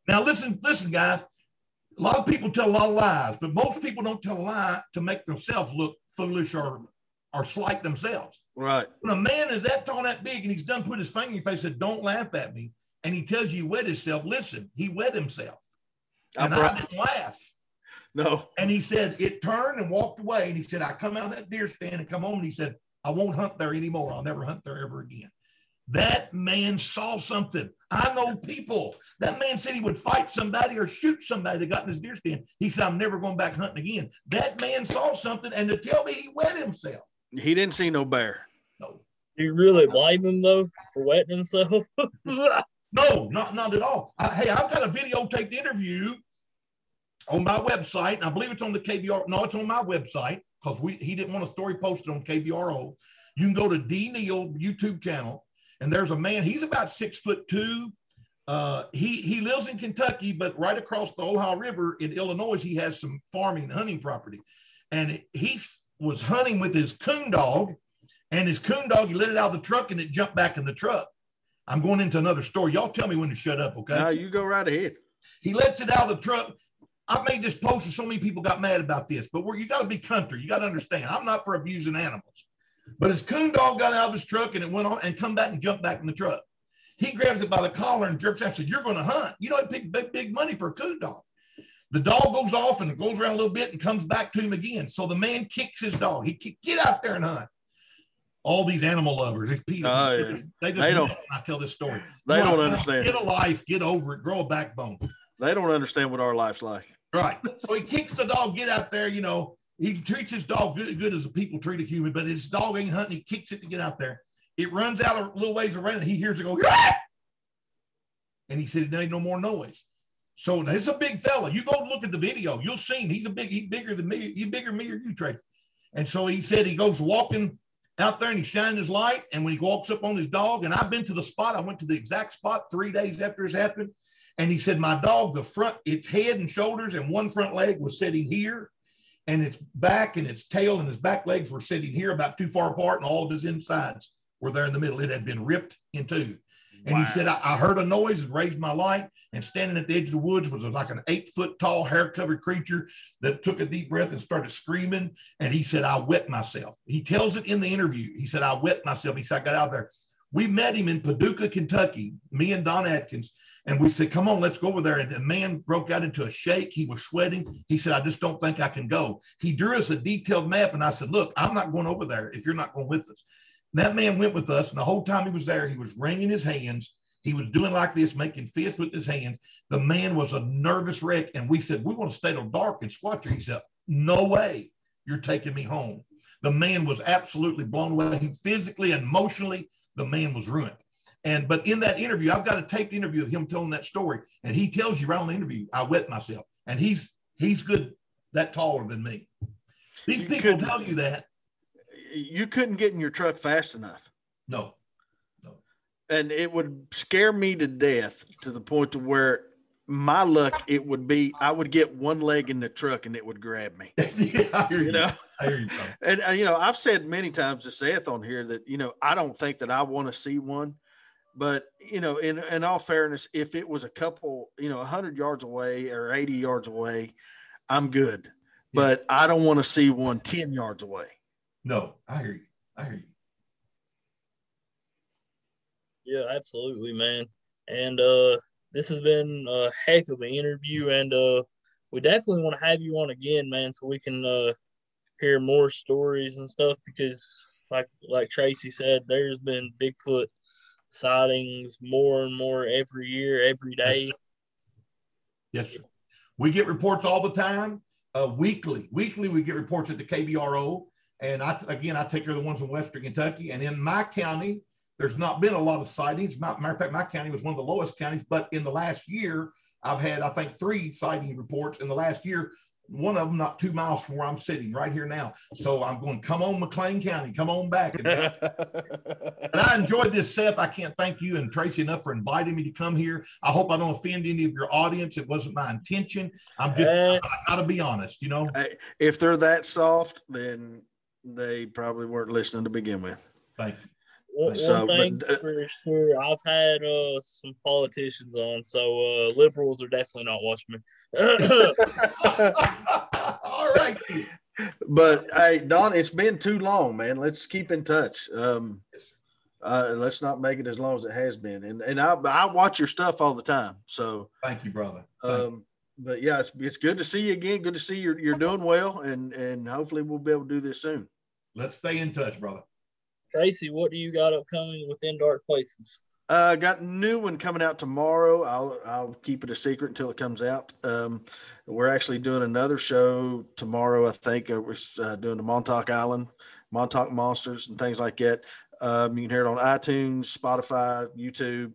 Now, listen, guys. A lot of people tell a lot of lies, but most people don't tell a lie to make themselves look foolish or slight themselves. Right. When a man is that tall, that big, and he's done put his finger in your face and said, "Don't laugh at me," and he tells you he wet himself, listen, he wet himself. And I didn't laugh. No. And he said, it turned and walked away. And he said, I come out of that deer stand and come home. And he said, I won't hunt there anymore. I'll never hunt there ever again. That man saw something. I know people. That man said he would fight somebody or shoot somebody that got in his deer stand. He said, I'm never going back hunting again. That man saw something, and to tell me he wet himself. He didn't see no bear. No. Do you really blame him, though, for wetting himself? No, not at all. Hey, I've got a videotaped interview on my website. And I believe it's on the KBR. No, it's on my website because he didn't want a story posted on KBRO. You can go to D Neal YouTube channel, and there's a man. He's about 6'2". He lives in Kentucky, but right across the Ohio River in Illinois, he has some farming and hunting property. And he was hunting with his coon dog, and his coon dog, he let it out of the truck, and it jumped back in the truck. I'm going into another story. Y'all tell me when to shut up, okay? No, you go right ahead. He lets it out of the truck. I made this post and so many people got mad about this, but you got to be country. You got to understand, I'm not for abusing animals. But his coon dog got out of his truck and it went on and come back and jumped back in the truck. He grabs it by the collar and jerks out and said, you're going to hunt. You know, it picked big money for a coon dog. The dog goes off and goes around a little bit and comes back to him again. So the man kicks his dog. Get out there and hunt. All these animal lovers, these people, they don't. When I tell this story, They don't understand. Get a life, get over it, grow a backbone. They don't understand what our life's like. Right. So he kicks the dog, get out there. You know, he treats his dog good as the people treat a human, but his dog ain't hunting. He kicks it to get out there. It runs out a little ways around, and he hears it go, "Ah!" And he said, "There ain't no more noise." So it's a big fella. You go look at the video, you'll see him. He's bigger than me. He's bigger than me or you, Tracy. And so he said he goes walking out there and he's shining his light. And when he walks up on his dog, and I've been to the spot, I went to the exact spot 3 days after this happened. And he said, my dog, its head and shoulders and one front leg was sitting here, and its back and its tail and his back legs were sitting here about too far apart, and all of his insides were there in the middle. It had been ripped in two. And He said, I heard a noise and raised my light, and standing at the edge of the woods was like an 8-foot tall, hair-covered creature that took a deep breath and started screaming. And he said, I wet myself. He tells it in the interview. He said, I wet myself. He said, I got out there. We met him in Paducah, Kentucky, me and Don Atkins. And we said, come on, let's go over there. And the man broke out into a shake. He was sweating. He said, I just don't think I can go. He drew us a detailed map. And I said, look, I'm not going over there if you're not going with us. And that man went with us. And the whole time he was there, he was wringing his hands. He was doing like this, making fists with his hands. The man was a nervous wreck. And we said, we want to stay till dark and watch her. He said, no way, you're taking me home. The man was absolutely blown away. Physically and emotionally, the man was ruined. But in that interview, I've got a taped interview of him telling that story. And he tells you right on the interview, I wet myself. And he's good, that taller than me. These people tell you that. You couldn't get in your truck fast enough. No. And it would scare me to death to the point to where my luck, it would be, I would get one leg in the truck and it would grab me. Yeah, I hear you. Know? I hear you. And, I've said many times to Seth on here that, I don't think that I want to see one. But, in all fairness, if it was a couple, 100 yards away or 80 yards away, I'm good. Yeah. But I don't want to see one 10 yards away. No, I hear you. Yeah, absolutely, man. And this has been a heck of an interview, and we definitely want to have you on again, man, so we can hear more stories and stuff, because like Tracy said, there's been Bigfoot sightings more and more every year, every day. Yes, sir. We get reports all the time, weekly. Weekly, we get reports at the KBRO, and I take care of the ones in Western Kentucky, and in my county, there's not been a lot of sightings. Matter of fact, my county was one of the lowest counties, but in the last year, I've had, I think, 3 sighting reports in the last year, one of them not 2 miles from where I'm sitting right here now. So I'm going, come on, McLean County, come on back. And I enjoyed this, Seth. I can't thank you and Tracy enough for inviting me to come here. I hope I don't offend any of your audience. It wasn't my intention. I got to be honest, If they're that soft, then they probably weren't listening to begin with. Thank you. One thing for sure, I've had some politicians on, so liberals are definitely not watching me. All right. But hey, Don, it's been too long, man. Let's keep in touch. Let's not make it as long as it has been. And I watch your stuff all the time. So thank you, brother. But yeah, it's good to see you again. Good to see you're doing well, and hopefully we'll be able to do this soon. Let's stay in touch, brother. Tracy, what do you got upcoming within Dark Places? Got a new one coming out tomorrow. I'll keep it a secret until it comes out. We're actually doing another show tomorrow. I think we're doing the Montauk Island, Montauk Monsters, and things like that. You can hear it on iTunes, Spotify, YouTube.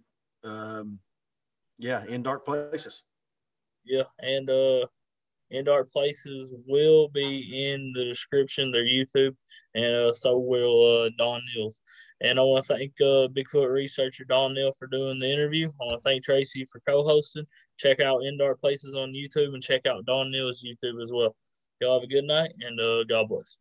In Dark Places. Yeah, and In Dark Places will be in the description, their YouTube, and so will Don Neal's. And I want to thank Bigfoot researcher Don Neal for doing the interview. I want to thank Tracy for co-hosting. Check out In Dark Places on YouTube and check out Don Neal's YouTube as well. Y'all have a good night, and God bless.